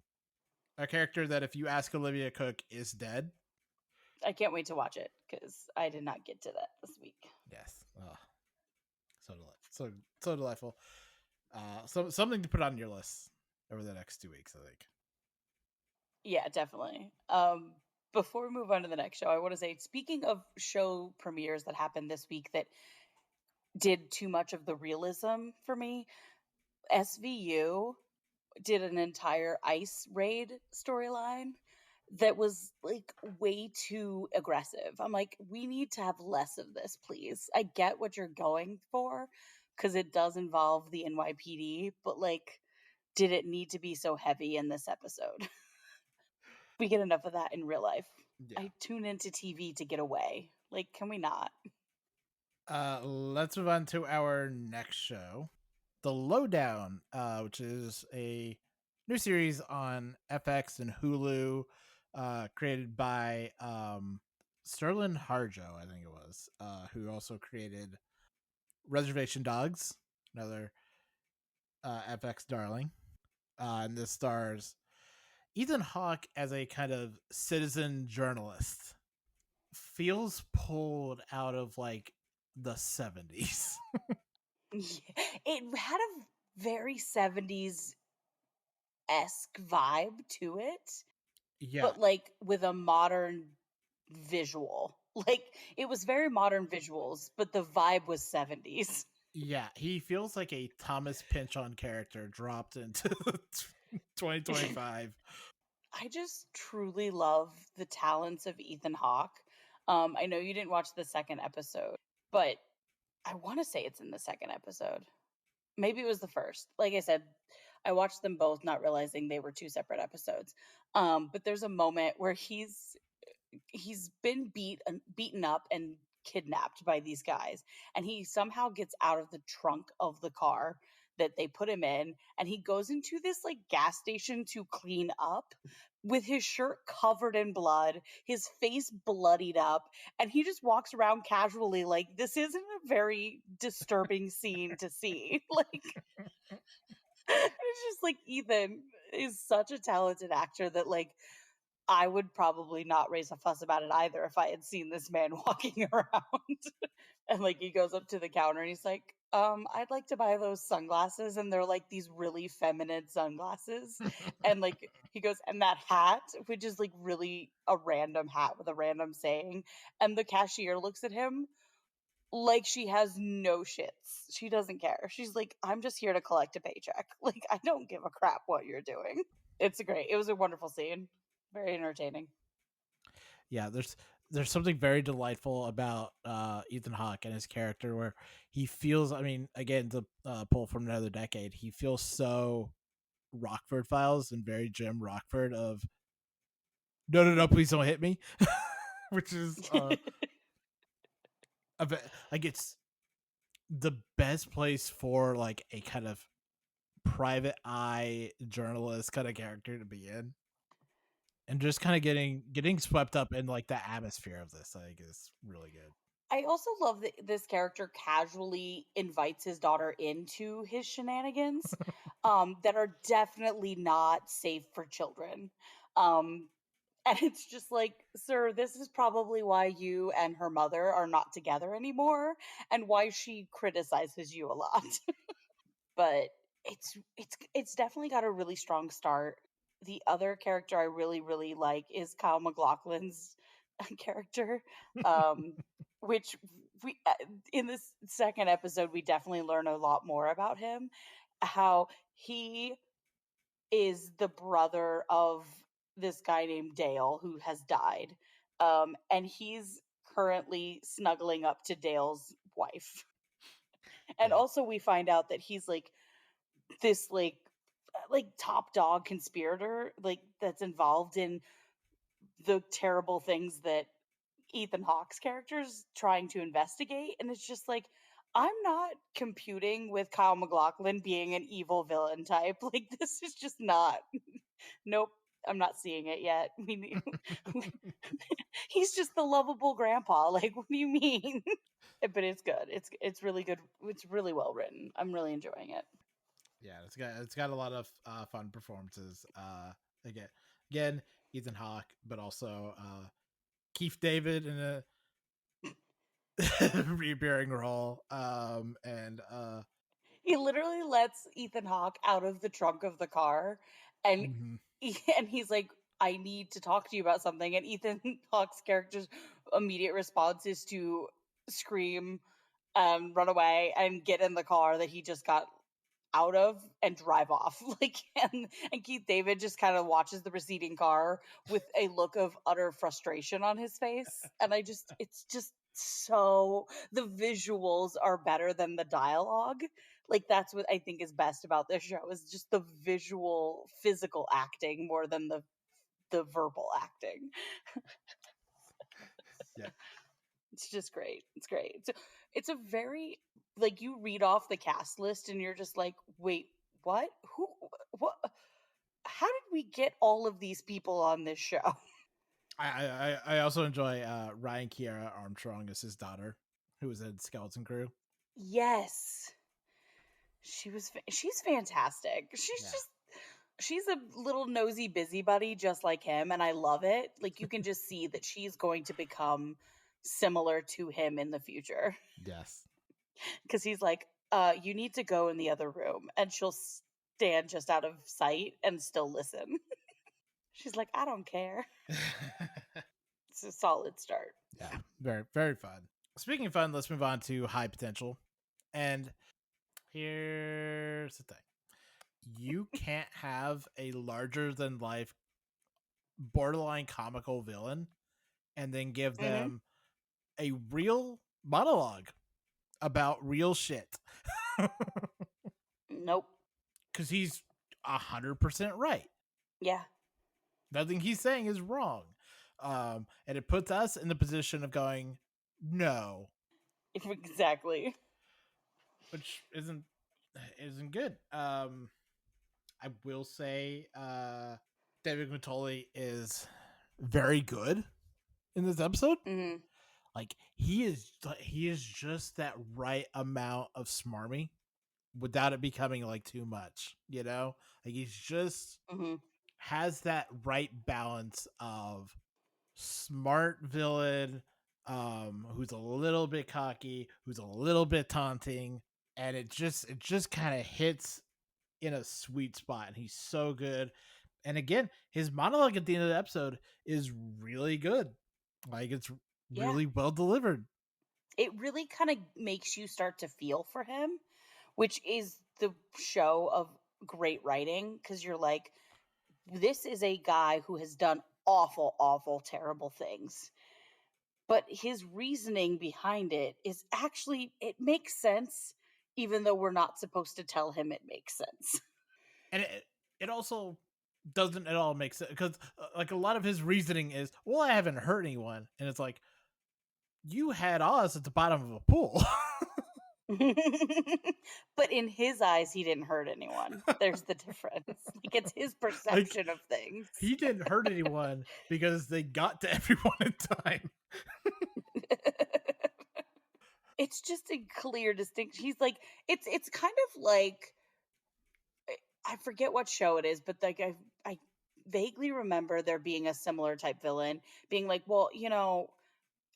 A character that if you ask Olivia Cook is dead. I can't wait to watch it because I did not get to that this week. Yes. Oh, so so delightful. Something to put on your list over the next 2 weeks, I think. Yeah, definitely. Before we move on to the next show, I want to say, speaking of show premieres that happened this week that did too much of the realism for me, SVU did an entire ice raid storyline that was like way too aggressive. I'm like, we need to have less of this, please. I get what you're going for because it does involve the NYPD, but like, did it need to be so heavy in this episode? We get enough of that in real life. Yeah. I tune into TV to get away. Like, can we not? Let's move on to our next show, The Lowdown, which is a new series on FX and Hulu, created by Sterling Harjo, I think it was, who also created Reservation Dogs, another FX darling. And this stars Ethan Hawke as a kind of citizen journalist. Feels pulled out of like the 70s. Yeah, it had a very 70s esque vibe to it, Yeah. but like with a modern visual. Like it was very modern visuals, but the vibe was 70s. Yeah, he feels like a Thomas Pynchon character dropped into 2025. I just truly love the talents of Ethan Hawke. I know you didn't watch the second episode, but I want to say it's in the second episode. Maybe it was the first. Like I said, I watched them both, not realizing they were two separate episodes. But there's a moment where he's been beaten up and kidnapped by these guys, and he somehow gets out of the trunk of the car that they put him in, and he goes into this like gas station to clean up with his shirt covered in blood, his face bloodied up, and he just walks around casually like this isn't a very disturbing scene to see. Like it's just like Ethan is such a talented actor that like I would probably not raise a fuss about it either if I had seen this man walking around. And like he goes up to the counter and he's like, I'd like to buy those sunglasses. And they're like these really feminine sunglasses. And like he goes, and that hat, which is like really a random hat with a random saying. And the cashier looks at him like she has no shits. She doesn't care. She's like, I'm just here to collect a paycheck. Like, I don't give a crap what you're doing. It was a wonderful scene. Very entertaining. Yeah, there's something very delightful about Ethan Hawke and his character where he feels, I mean, again, to pull from another decade, he feels so Rockford Files and very Jim Rockford of no, please don't hit me. Which is like it's the best place for like a kind of private eye journalist kind of character to be in, and just kind of getting swept up in like the atmosphere of this, I think, is really good. I also love that this character casually invites his daughter into his shenanigans that are definitely not safe for children. Um, and it's just like, sir, this is probably why you and her mother are not together anymore and why she criticizes you a lot. But it's definitely got a really strong start. The other character I really like is Kyle MacLachlan's character, um, which we in this second episode we definitely learn a lot more about him. How he is the brother of this guy named Dale who has died, and he's currently snuggling up to Dale's wife. And Yeah. also we find out that he's like this like top dog conspirator like that's involved in the terrible things that Ethan Hawke's character's trying to investigate, and it's just like I'm not computing with Kyle MacLachlan being an evil villain type. Like this is just not. Nope, I'm not seeing it yet. He's just the lovable grandpa. Like what do you mean? But it's good. It's really good. It's really well written. I'm really enjoying it. Yeah, it's got a lot of fun performances. Again, again, Ethan Hawke, but also Keith David in a reappearing role. And He literally lets Ethan Hawke out of the trunk of the car, and mhm. and he's like, "I need to talk to you about something." And Ethan Hawke's character's immediate response is to scream, run away, and get in the car that he just got out of and drive off. Like, and Keith David just kind of watches the receding car with a look of utter frustration on his face. And it's just so, the visuals are better than the dialogue. Like, that's what I think is best about this show, is just the visual physical acting more than the verbal acting. Yeah. It's just great. It's great. It's a very, like, you read off the cast list and you're just like, wait, what? Who? What? How did we get all of these people on this show? I also enjoy Ryan Kiera Armstrong as his daughter, who was in Skeleton Crew. Yes, she's fantastic. Yeah. She's a little nosy busybody just like him, and I love it. Like, you can just see that she's going to become similar to him in the future. Yes. Because he's like, you need to go in the other room. And she'll stand just out of sight and still listen. She's like, I don't care. It's a solid start. Yeah. Very, very fun. Speaking of fun, let's move on to High Potential. And here's the thing. You can't have a larger than life borderline comical villain and then give Mm-hmm. them a real monologue about real shit. Nope. Because he's 100% right. Yeah. Nothing he's saying is wrong. And it puts us in the position of going, no, Exactly. which isn't good. I will say David Matoli is very good in this episode. Mm-hmm. Like he is just that right amount of smarmy without it becoming like too much, you know? Like he's just Mm-hmm. has that right balance of smart villain who's a little bit cocky, who's a little bit taunting, and it just kind of hits in a sweet spot, and he's so good. And again, his monologue at the end of the episode is really good. Like it's Yeah. really well delivered. It really kind of makes you start to feel for him, which is the show of great writing, because you're like, this is a guy who has done awful, awful, terrible things. But his reasoning behind it is actually, it makes sense, even though we're not supposed to tell him it makes sense. And it also doesn't at all make sense because like a lot of his reasoning is, well, I haven't hurt anyone, and it's like you had Oz at the bottom of a pool. But in his eyes, he didn't hurt anyone. There's the difference. Like, it's his Like perception of things. he didn't hurt anyone because they got to everyone in time. It's just a clear distinction. He's like, it's kind of like, I forget what show it is, but like I vaguely remember there being a similar type villain being like, well,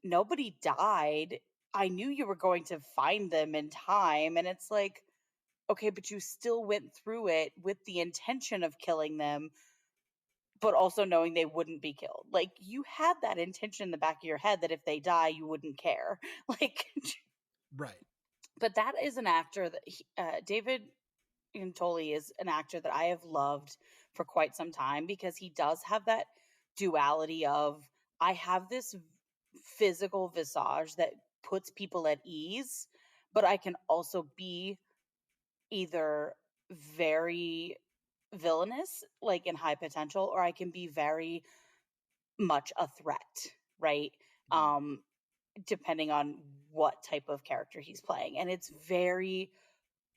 nobody died. I knew you were going to find them in time. And it's like, okay, but you still went through it with the intention of killing them, but also knowing they wouldn't be killed. Like, you had that intention in the back of your head that if they die, you wouldn't care. Like, Right. but that is an actor that David Antoli is an actor that I have loved for quite some time, because he does have that duality of, I have this physical visage that puts people at ease, but I can also be either very villainous, like in High Potential, or I can be very much a threat, right? Mm. Um, Depending on what type of character he's playing. And it's very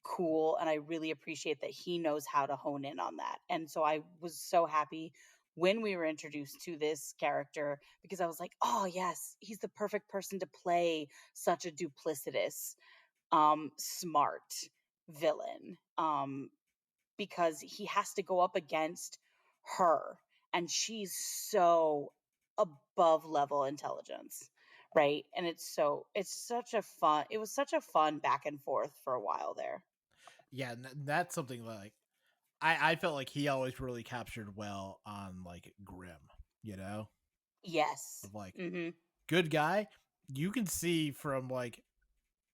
cool, and I really appreciate that he knows how to hone in on that. And so I was so happy when we were introduced to this character, because I was like, oh yes, he's the perfect person to play such a duplicitous, smart villain, because he has to go up against her, and she's so above level intelligence, right? And it was such a fun back and forth for a while there. Yeah, and that's something like I felt like he always really captured well on like Grimm, you know, Yes. of like Hmm. good guy. You can see from like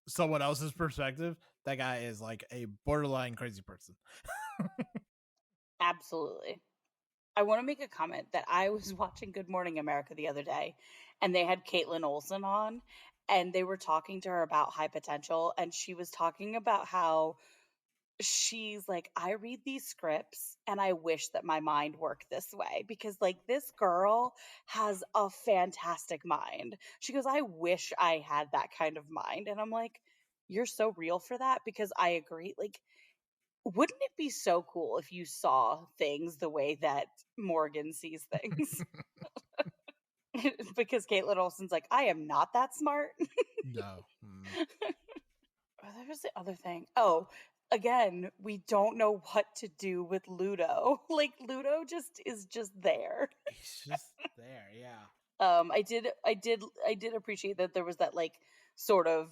someone else's perspective that guy is like a borderline crazy person. Absolutely. I want to make a comment that I was watching Good Morning America the other day, and they had Caitlin Olsen on, and they were talking to her about high potential, and she was talking about how she's like, I read these scripts and I wish that my mind worked this way because, like, this girl has a fantastic mind. She goes, I wish I had that kind of mind. And I'm like, you're so real for that because I agree. Like, wouldn't it be so cool if you saw things the way that Morgan sees things? Because Caitlin Olsen's like, I am not that smart. No. Mm. Oh, there was the other thing. Oh, again, we don't know what to do with Ludo. Like Ludo just is just there. He's just there, yeah. I did appreciate that there was that like sort of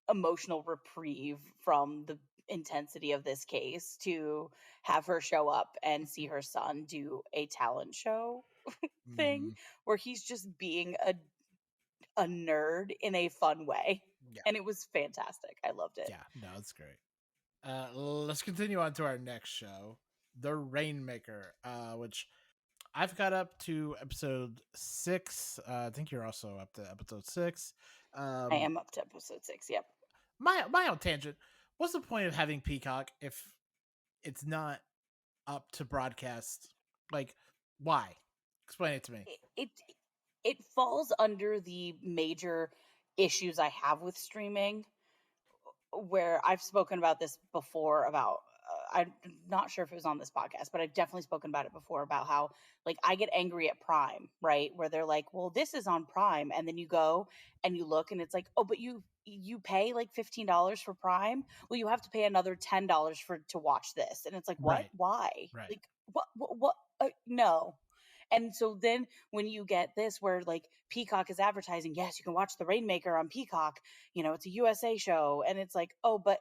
emotional reprieve from the intensity of this case to have her show up and see her son do a talent show thing Hmm. where he's just being a nerd in a fun way. Yeah, And it was fantastic. I loved it. yeah, no, it's great. Let's continue on to our next show, The Rainmaker, which I've got up to episode 6. I think you're also up to episode 6. I Um, am up to episode 6. Yep. my own tangent. What's the point of having Peacock if it's not up to broadcast? Like, why? Explain it to me. It falls under the major issues I have with streaming, where I've spoken about this before about I'm not sure if it was on this podcast, but I've definitely spoken about it before about how like I get angry at Prime, right? Where they're like, "Well, this is on Prime." And then you go and you look and it's like, "Oh, but you pay like $15 for Prime. Well, you have to pay another $10 for to watch this." And it's like, "What? Right, Why? right. Like what no." And so then when you get this where like Peacock is advertising, yes, you can watch The Rainmaker on Peacock, it's a USA show. And it's like, oh, but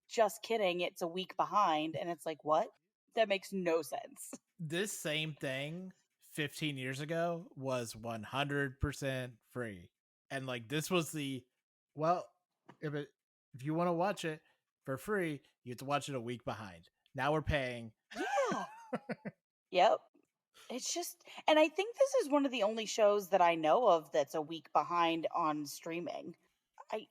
just kidding, it's a week behind. And it's like, what? That makes no sense. This same thing 15 years ago was 100% free. And like this was the well, if it if you want to watch it for free, you have to watch it a week behind. Now we're paying. Yeah. Yep. It's just, and I think this is one of the only shows that I know of that's a week behind on streaming.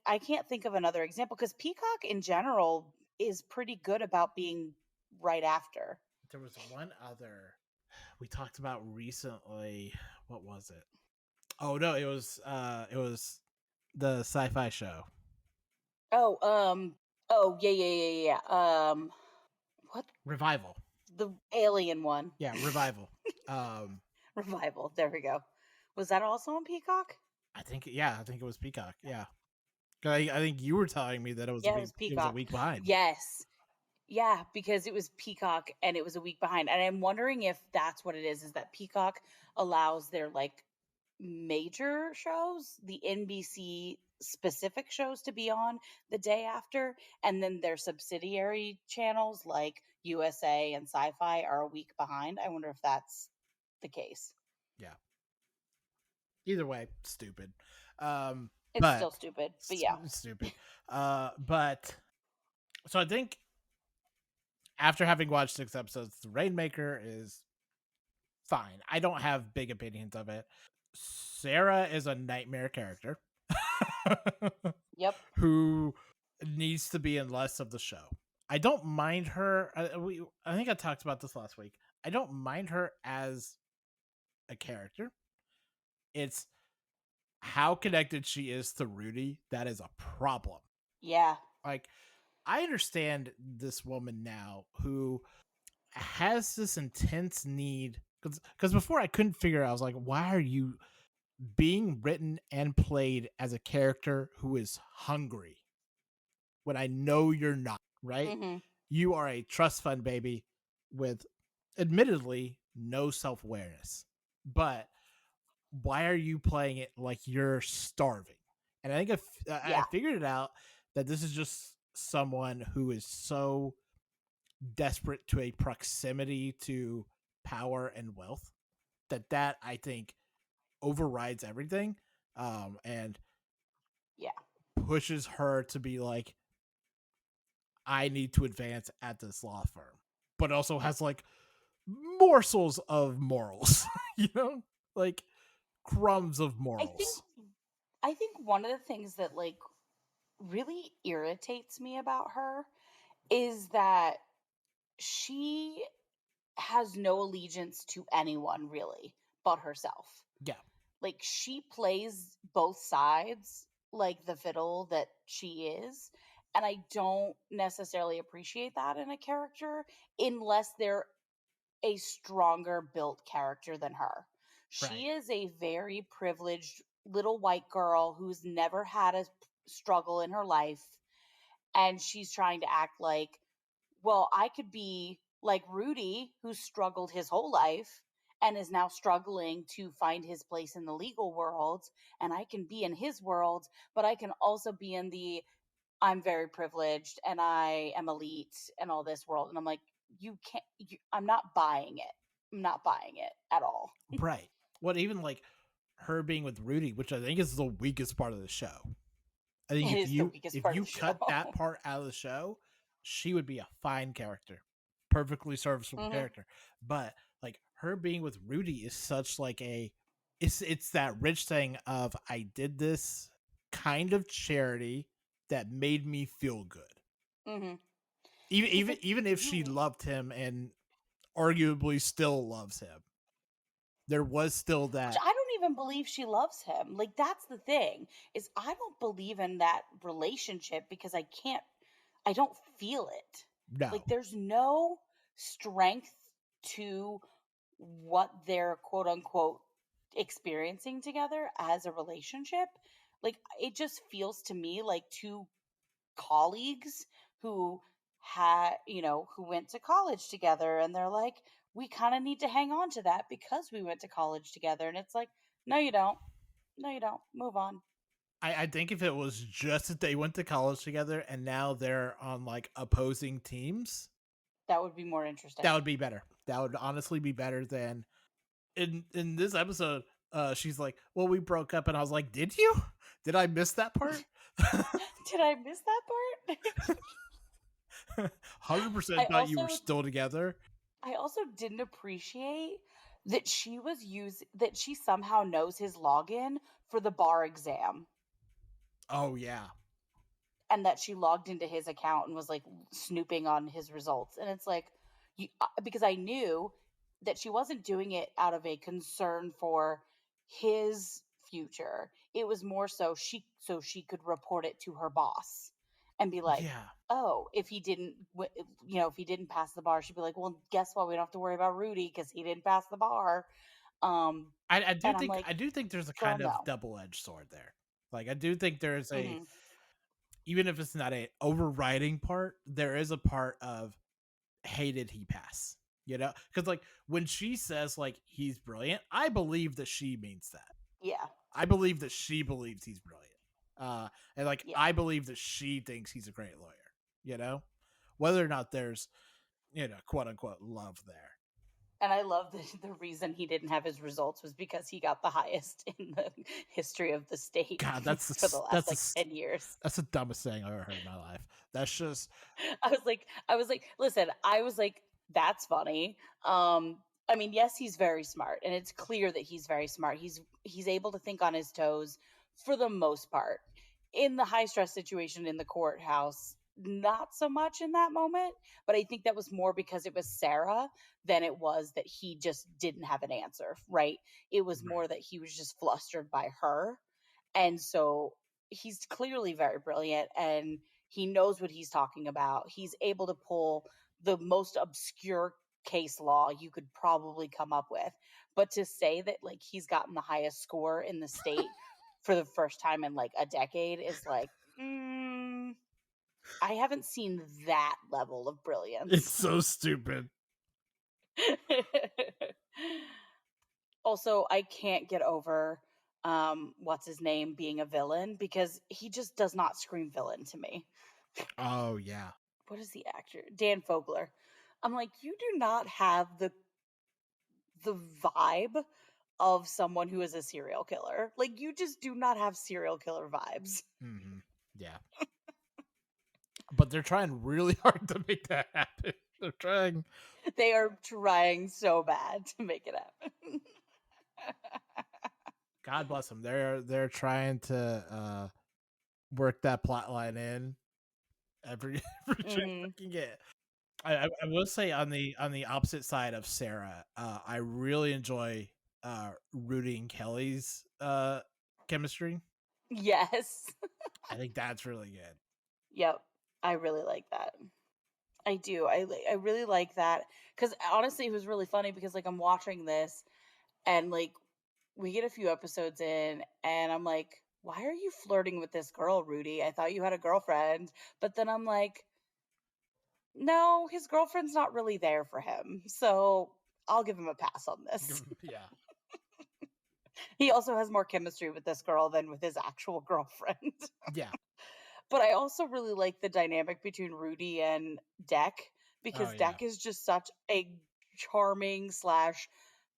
I can't think of another example because Peacock in general is pretty good about being right after. There was one other we talked about recently. What was it? Oh no, it was the sci-fi show. Oh, yeah, yeah, yeah, yeah. What Revival. the alien one? Yeah, Revival. Um Revival. There we go. Was that also on Peacock? I think it was Peacock. Yeah. I think you were telling me that Yeah, it was it was a Peacock. week behind. Yes. Yeah, because it was Peacock and it was a week behind. And I'm wondering if that's what it is that Peacock allows their like major shows, the NBC specific shows to be on the day after, and then their subsidiary channels like USA and Sci-Fi are a week behind. I wonder if that's the case. Yeah. Either way, stupid. It's But still stupid, but yeah. stupid. But so I think after having watched 6 episodes, The Rainmaker is fine. I don't have big opinions of it. Sarah is a nightmare character Yep. who needs to be in less of the show. I don't mind her. I think I talked about this last week. I don't mind her as a character. It's how connected she is to Rudy that is a problem. Yeah. Like, I understand this woman now who has this intense need because before I couldn't figure out. I was like, why are you being written and played as a character who is hungry when I know you're not, right? Hmm. You are a trust fund baby with admittedly no self-awareness. But why are you playing it like you're starving? And I think I Yeah. figured it out that this is just someone who is so desperate to a proximity to power and wealth that I think overrides everything, and Yeah. pushes her to be like, I need to advance at this law firm, but also has like morsels of morals, you know, like crumbs of I think morals. I think one of the things that like really irritates me about her is that she has no allegiance to anyone really but herself. Yeah, Like she plays both sides like the fiddle that she is. And I don't necessarily appreciate that in a character unless they're a stronger built character than her. She right. is a very privileged little white girl who's never had a struggle in her life. And she's trying to act like, well, I could be like Rudy, who struggled his whole life and is now struggling to find his place in the legal world. And I can be in his world, but I can also be in the I'm very privileged and I am elite and all this world. And I'm like, you can't, I'm not buying it. I'm not buying it at all. Right. What even like her being with Rudy, which I think is the weakest part of the show. I think It is the weakest if part of you the cut that show. part out of the show, she would be a fine character, perfectly serviceable Hmm. character. But like her being with Rudy is such like a it's that rich thing of I did this kind of charity that made me feel good. Hmm. Even Because like even if she you loved him and arguably still loves him, there was still Which that I don't even believe she loves him. Like that's the thing is I don't believe in that relationship because I don't feel it. no, Like there's no strength to what they're quote unquote experiencing together as a relationship. Like it just feels to me like two colleagues who who went to college together and they're like, we kind of need to hang on to that because we went to college together. And it's like, no, you don't. No, you don't. Move on. I think if it was just that they went to college together and now they're on like opposing teams, That would be more that interesting. would be better. That would honestly be better than in this episode. She's like, "Well, we broke up," and I was like, "Did you? Did I miss that part?" Did I miss that part? 100% I thought you were also still together. I also didn't appreciate that she somehow knows his login for the bar exam Oh yeah, and that she logged into his account and was like snooping on his results. And it's like, because I knew that she wasn't doing it out of a concern for his future. It was more so she could report it to her boss and be like, yeah. oh, if he didn't, if he didn't pass the bar, she'd be like, well, guess what? We don't have to worry about Rudy because he didn't pass the bar. Um, and I'm like, I do think there's a girl, kind of no. double edged sword there. Like I do think there's a Hmm. even if it's not a overriding part, there is a part of hey, did he pass? You know, because like when she says like he's brilliant, I believe that she means that. Yeah, I believe that she believes he's brilliant, and like yeah. I believe that she thinks he's a great lawyer. You know, whether or not there's quote unquote love there. And I love the reason he didn't have his results was because he got the highest in the history of the state God, for the last like 10 years. that's the dumbest thing I've ever heard in my life. That's just Listen, I was like, that's funny. I mean, yes, he's very smart, and it's clear that he's very smart. He's able to think on his toes for the most part. In the high stress situation in the courthouse, not so much in that moment, but I think that was more because it was Sarah than it was that he just didn't have an answer, right? It was right. more that he was just flustered by her. And so he's clearly very brilliant and he knows what he's talking about. He's able to pull the most obscure case law you could probably come up with. But to say that like he's gotten the highest score in the state for the first time in like a decade is like, I haven't seen that level of It's brilliance. so stupid. Also, I can't get over. what's his name being a villain, because he just does not scream villain to me. Oh yeah. What is the actor? Dan Fogler. I'm like, you do not have the vibe of someone who is a serial killer. Like, you just do not have serial killer vibes. Mm-hmm. Yeah. But they're trying really hard to make that happen. They're trying. They are trying so bad to make it happen. God bless them. They're trying to work that plot line in every every chance Hmm. they can get. I will say on the opposite side of Sarah, I really enjoy Rudy and Kelly's chemistry. Yes. I think that's really good. Yep. I really like that. I do. I really like that, because honestly, it was really funny because like I'm watching this, and like we get a few episodes in, and I'm like, why are you flirting with this girl, Rudy? I thought you had a girlfriend. But then I'm like, no, his girlfriend's not really there for him. So I'll give him a pass on this. Yeah, He also has more chemistry with this girl than with his actual girlfriend. yeah. But I also really like the dynamic between Rudy and Deck, Oh because yeah. Deck is just such a charming slash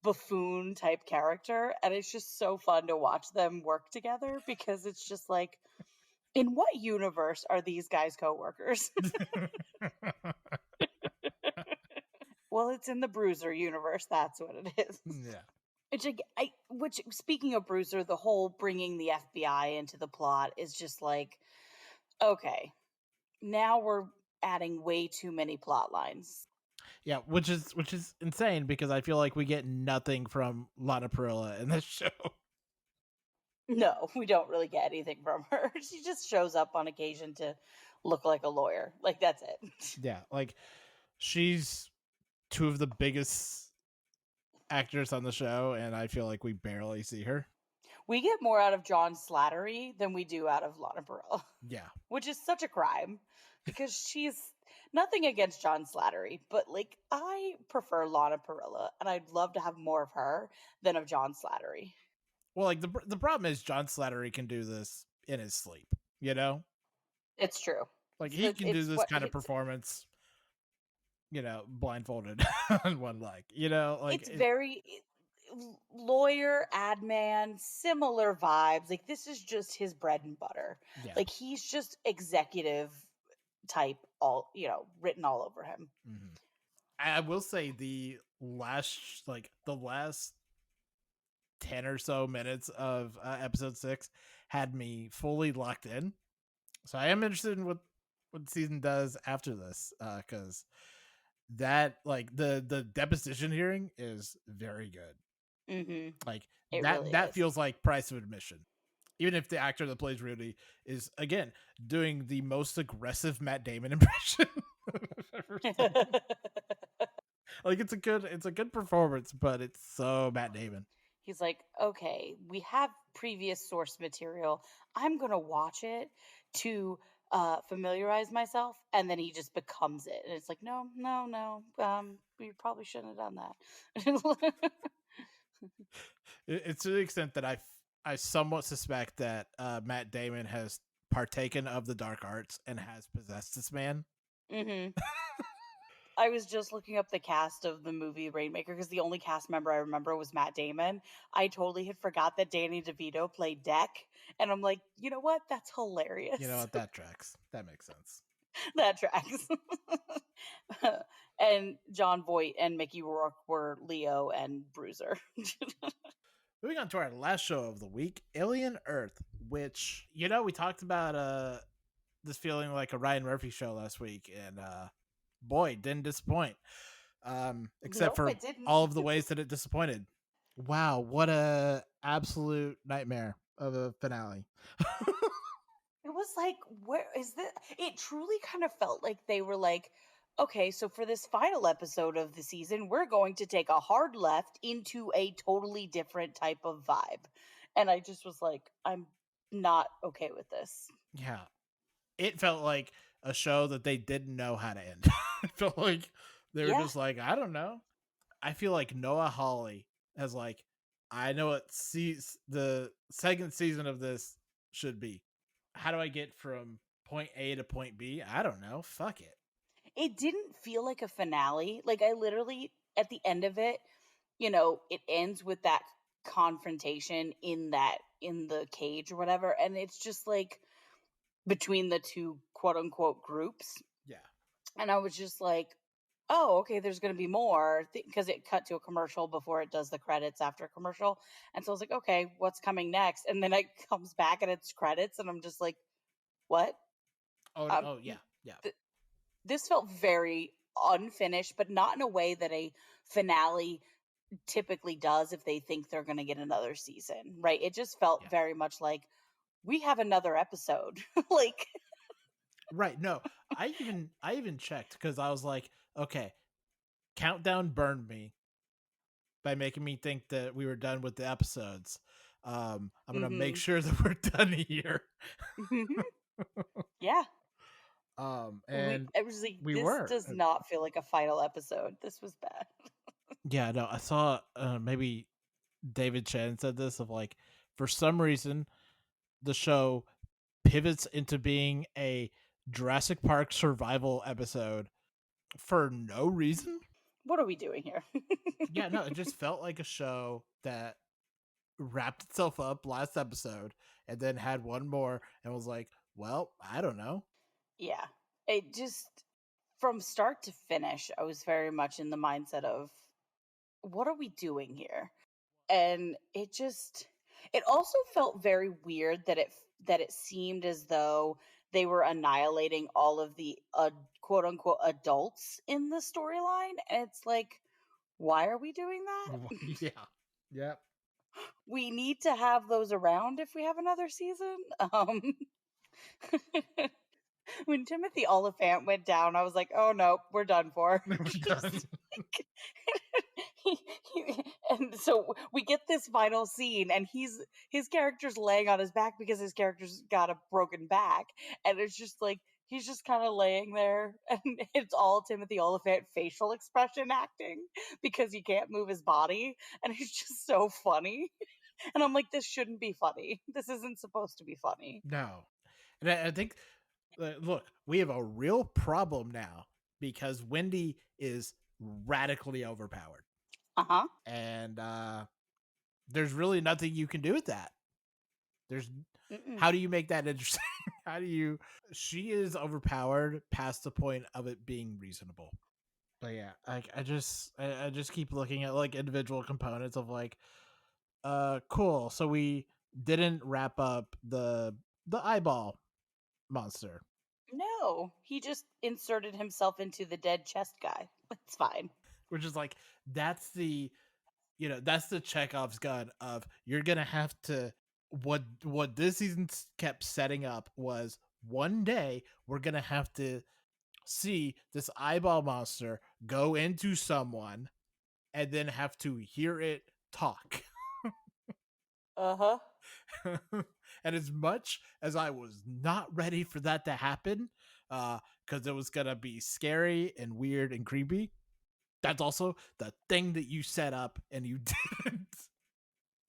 buffoon type character. And it's just so fun to watch them work together, because it's just like, in what universe are these guys coworkers? Well, it's in the Bruiser universe. That's what it is. Yeah. Which, speaking of Bruiser, the whole bringing the FBI into the plot is just like, okay, now we're adding way too many plot lines. Yeah, which is insane because I feel like we get nothing from Lana Parrilla in this show. No, we don't really get anything from her. She just shows up on occasion to look like a lawyer. Like, that's it. Yeah, like she's two of the biggest actors on the show, and I feel like we barely see her. We get more out of John Slattery than we do out of Lana Burrell, Yeah, which is such a crime, because she's nothing against John Slattery, but like I prefer Lana Parrilla, and I'd love to have more of her than of John Slattery. well, like the problem is John Slattery can do this in his sleep. You know, It's true. like he can do It's this what kind of performance. You know, blindfolded on one leg. You know, like it's very lawyer, ad man, similar vibes. Like, this is just his bread and butter. yeah. Like, he's just executive type, all written all over him. Mhm. I will say the last 10 or so minutes of episode 6 had me fully locked in. So I am interested in what the season does after this, because that like the deposition hearing is very good. Hmm. Like It really that is. feels like price of admission. Even if the actor that plays Rudy is again doing the most aggressive Matt Damon impression I've ever seen. Like it's a good performance, but it's so Matt Damon. He's like, okay, we have previous source material. I'm going to watch it to familiarize myself. And then he just becomes it. And it's like, no, no, no. We probably shouldn't have done that. It's to the extent that I somewhat suspect that Matt Damon has partaken of the dark arts and has possessed this man. Hmm. I was just looking up the cast of the movie Rainmaker, because the only cast member I remember was Matt Damon. I totally had forgot that Danny DeVito played Deck. And I'm like, you know what? That's You know hilarious. what? That tracks. That makes sense. That tracks. And John Voight and Mickey Rourke were Leo and Bruiser. Moving on to our last show of the week, Alien Earth, which you know we talked about this feeling like a Ryan Murphy show last week, and boy, didn't disappoint. Except Nope, for it didn't. all of the ways that it disappointed. Wow, what a absolute nightmare of a finale. It was like, where is this? It truly kind of felt like they were like, okay, so for this final episode of the season, we're going to take a hard left into a totally different type of vibe. And I just was like, I'm not okay with this. Yeah, it felt like a show that they didn't know how to end. It felt like they were Yeah. just like, I don't know. I feel like Noah Hawley has like I know what the second season of this should be. How do I get from point A to point B? I don't know. Fuck it. It didn't feel like a finale. Like, I literally, at the end of it, it ends with that confrontation in the cage or whatever, and it's just like between the two quote unquote groups. Yeah. And I was just like, oh, okay, there's going to be more because it cut to a commercial before it does the credits after a commercial. And so I was like, okay, what's coming next? And then it comes back and it's credits. And I'm just like, what? Oh, Um, oh yeah, yeah, th- this felt very unfinished, but not in a way that a finale typically does if they think they're going to get another season, right? It just felt yeah. very much like we have another episode. Like, Right. No, I even checked because I was like, okay, Countdown burned me by making me think that we were done with the episodes. I'm gonna make mhm. sure that we're done here. Yeah. And I was like, we this were. does not feel like a final episode. This was bad. Yeah, no, I saw maybe David Chen said this of like, for some reason, the show pivots into being a Jurassic Park survival episode for no reason. What are we doing here? Yeah, no, it just felt like a show that wrapped itself up last episode and then had one more and was like, well, I don't know. Yeah. It just, from start to finish, I was very much in the mindset of, what are we doing here? And it also felt very weird that it seemed as though they were annihilating all of the quote unquote adults in the storyline. And it's like, why are we doing that? Yeah. Yep. We need to have those around if we have another season. When Timothy Oliphant went down, I was like, "Oh no, we're done for." We're done. He's like, and so we get this final scene, and his character's laying on his back because his character's got a broken back, and it's just like he's just kind of laying there, and it's all Timothy Oliphant facial expression acting because he can't move his body, and it's just so funny. And I'm like, this shouldn't be funny. This isn't supposed to be funny. No. And I think, look, we have a real problem now because Wendy is radically overpowered. Uh huh. And there's really nothing you can do with that. There's Mm-mm. How do you make that interesting? How do you She is overpowered past the point of it being reasonable. But yeah, I just keep looking at like individual components of like, cool. So we didn't wrap up the eyeball monster, No, he just inserted himself into the dead chest guy. It's fine. which is like, that's the that's the Chekhov's gun of, you're gonna have to, what this season kept setting up was, one day we're gonna have to see this eyeball monster go into someone and then have to hear it talk. Uh huh. And as much as I was not ready for that to happen, because it was gonna be scary and weird and creepy, that's also the thing that you set up and you didn't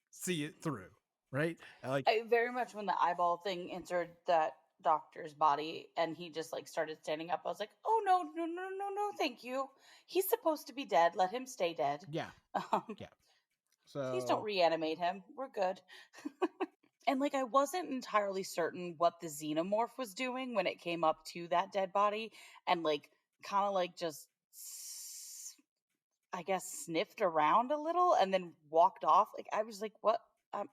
see it through, right? Like, I very much, when the eyeball thing entered that doctor's body and he just like started standing up, I was like, oh no, no, no, no, no, thank you. He's supposed to be dead. Let him stay dead. yeah, Um, yeah. please don't So reanimate him. We're good. And like, I wasn't entirely certain what the xenomorph was doing when it came up to that dead body and like kind of like just I guess sniffed around a little and then walked off. Like, I was like, um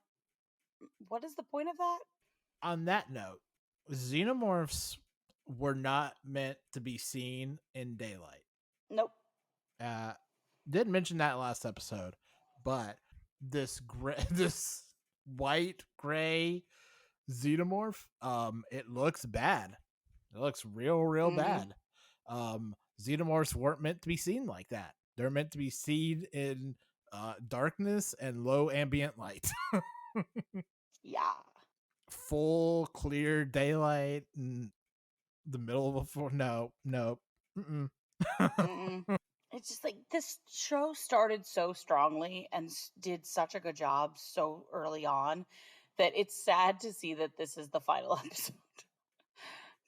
what is the point of that? on that note, xenomorphs were not meant to be seen in daylight. Nope. Uh, didn't mention that last episode, but this this white gray xenomorph, it looks bad. It looks real Mhm. bad. Xenomorphs weren't meant to be seen like that. They're meant to be seen in darkness and low ambient light. Yeah. Full clear daylight in the middle of a no. Mm-mm. It's just like this show started so strongly and did such a good job so early on that it's sad to see that this is the final episode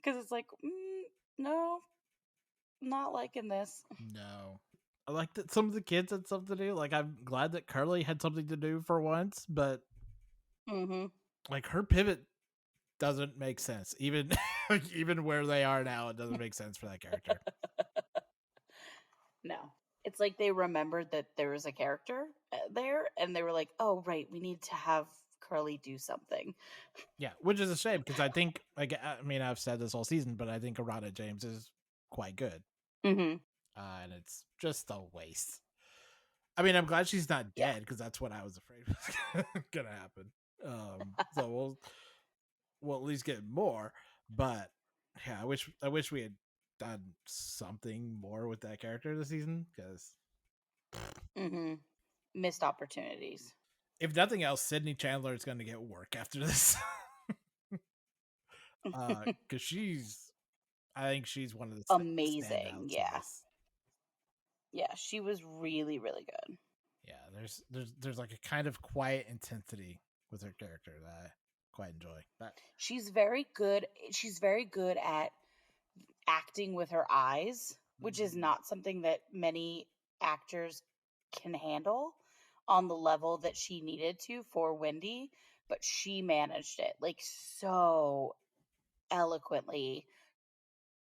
because it's like, no, not liking this. No. I like that some of the kids had something to do. Like, I'm glad that Curly had something to do for once, but Mm-hmm. like her pivot doesn't make sense. Even even where they are now, it doesn't make sense for that character. No. It's like they remembered that there was a character there and they were like, oh, right, we need to have Curly do something. Yeah, which is a shame because I think, like, I mean, I've said this all season, but I think Arana James is quite good, Mm-hmm. and it's just a waste. I mean, I'm glad she's not Yeah. dead because that's what I was afraid was gonna happen. So we'll at least get more, but yeah, I wish we had done something more with that character this season because Mm-hmm. Missed opportunities. if nothing else, Sydney Chandler is going to get work after this. Because I think she's one of the Amazing. standouts in Yeah. this. Yeah. She was really, really good. Yeah, there's like a kind of quiet intensity with her character that I quite enjoy. That She's very good. She's very good at acting with her eyes, which is not something that many actors can handle on the level that she needed to for Wendy, but she managed it like so eloquently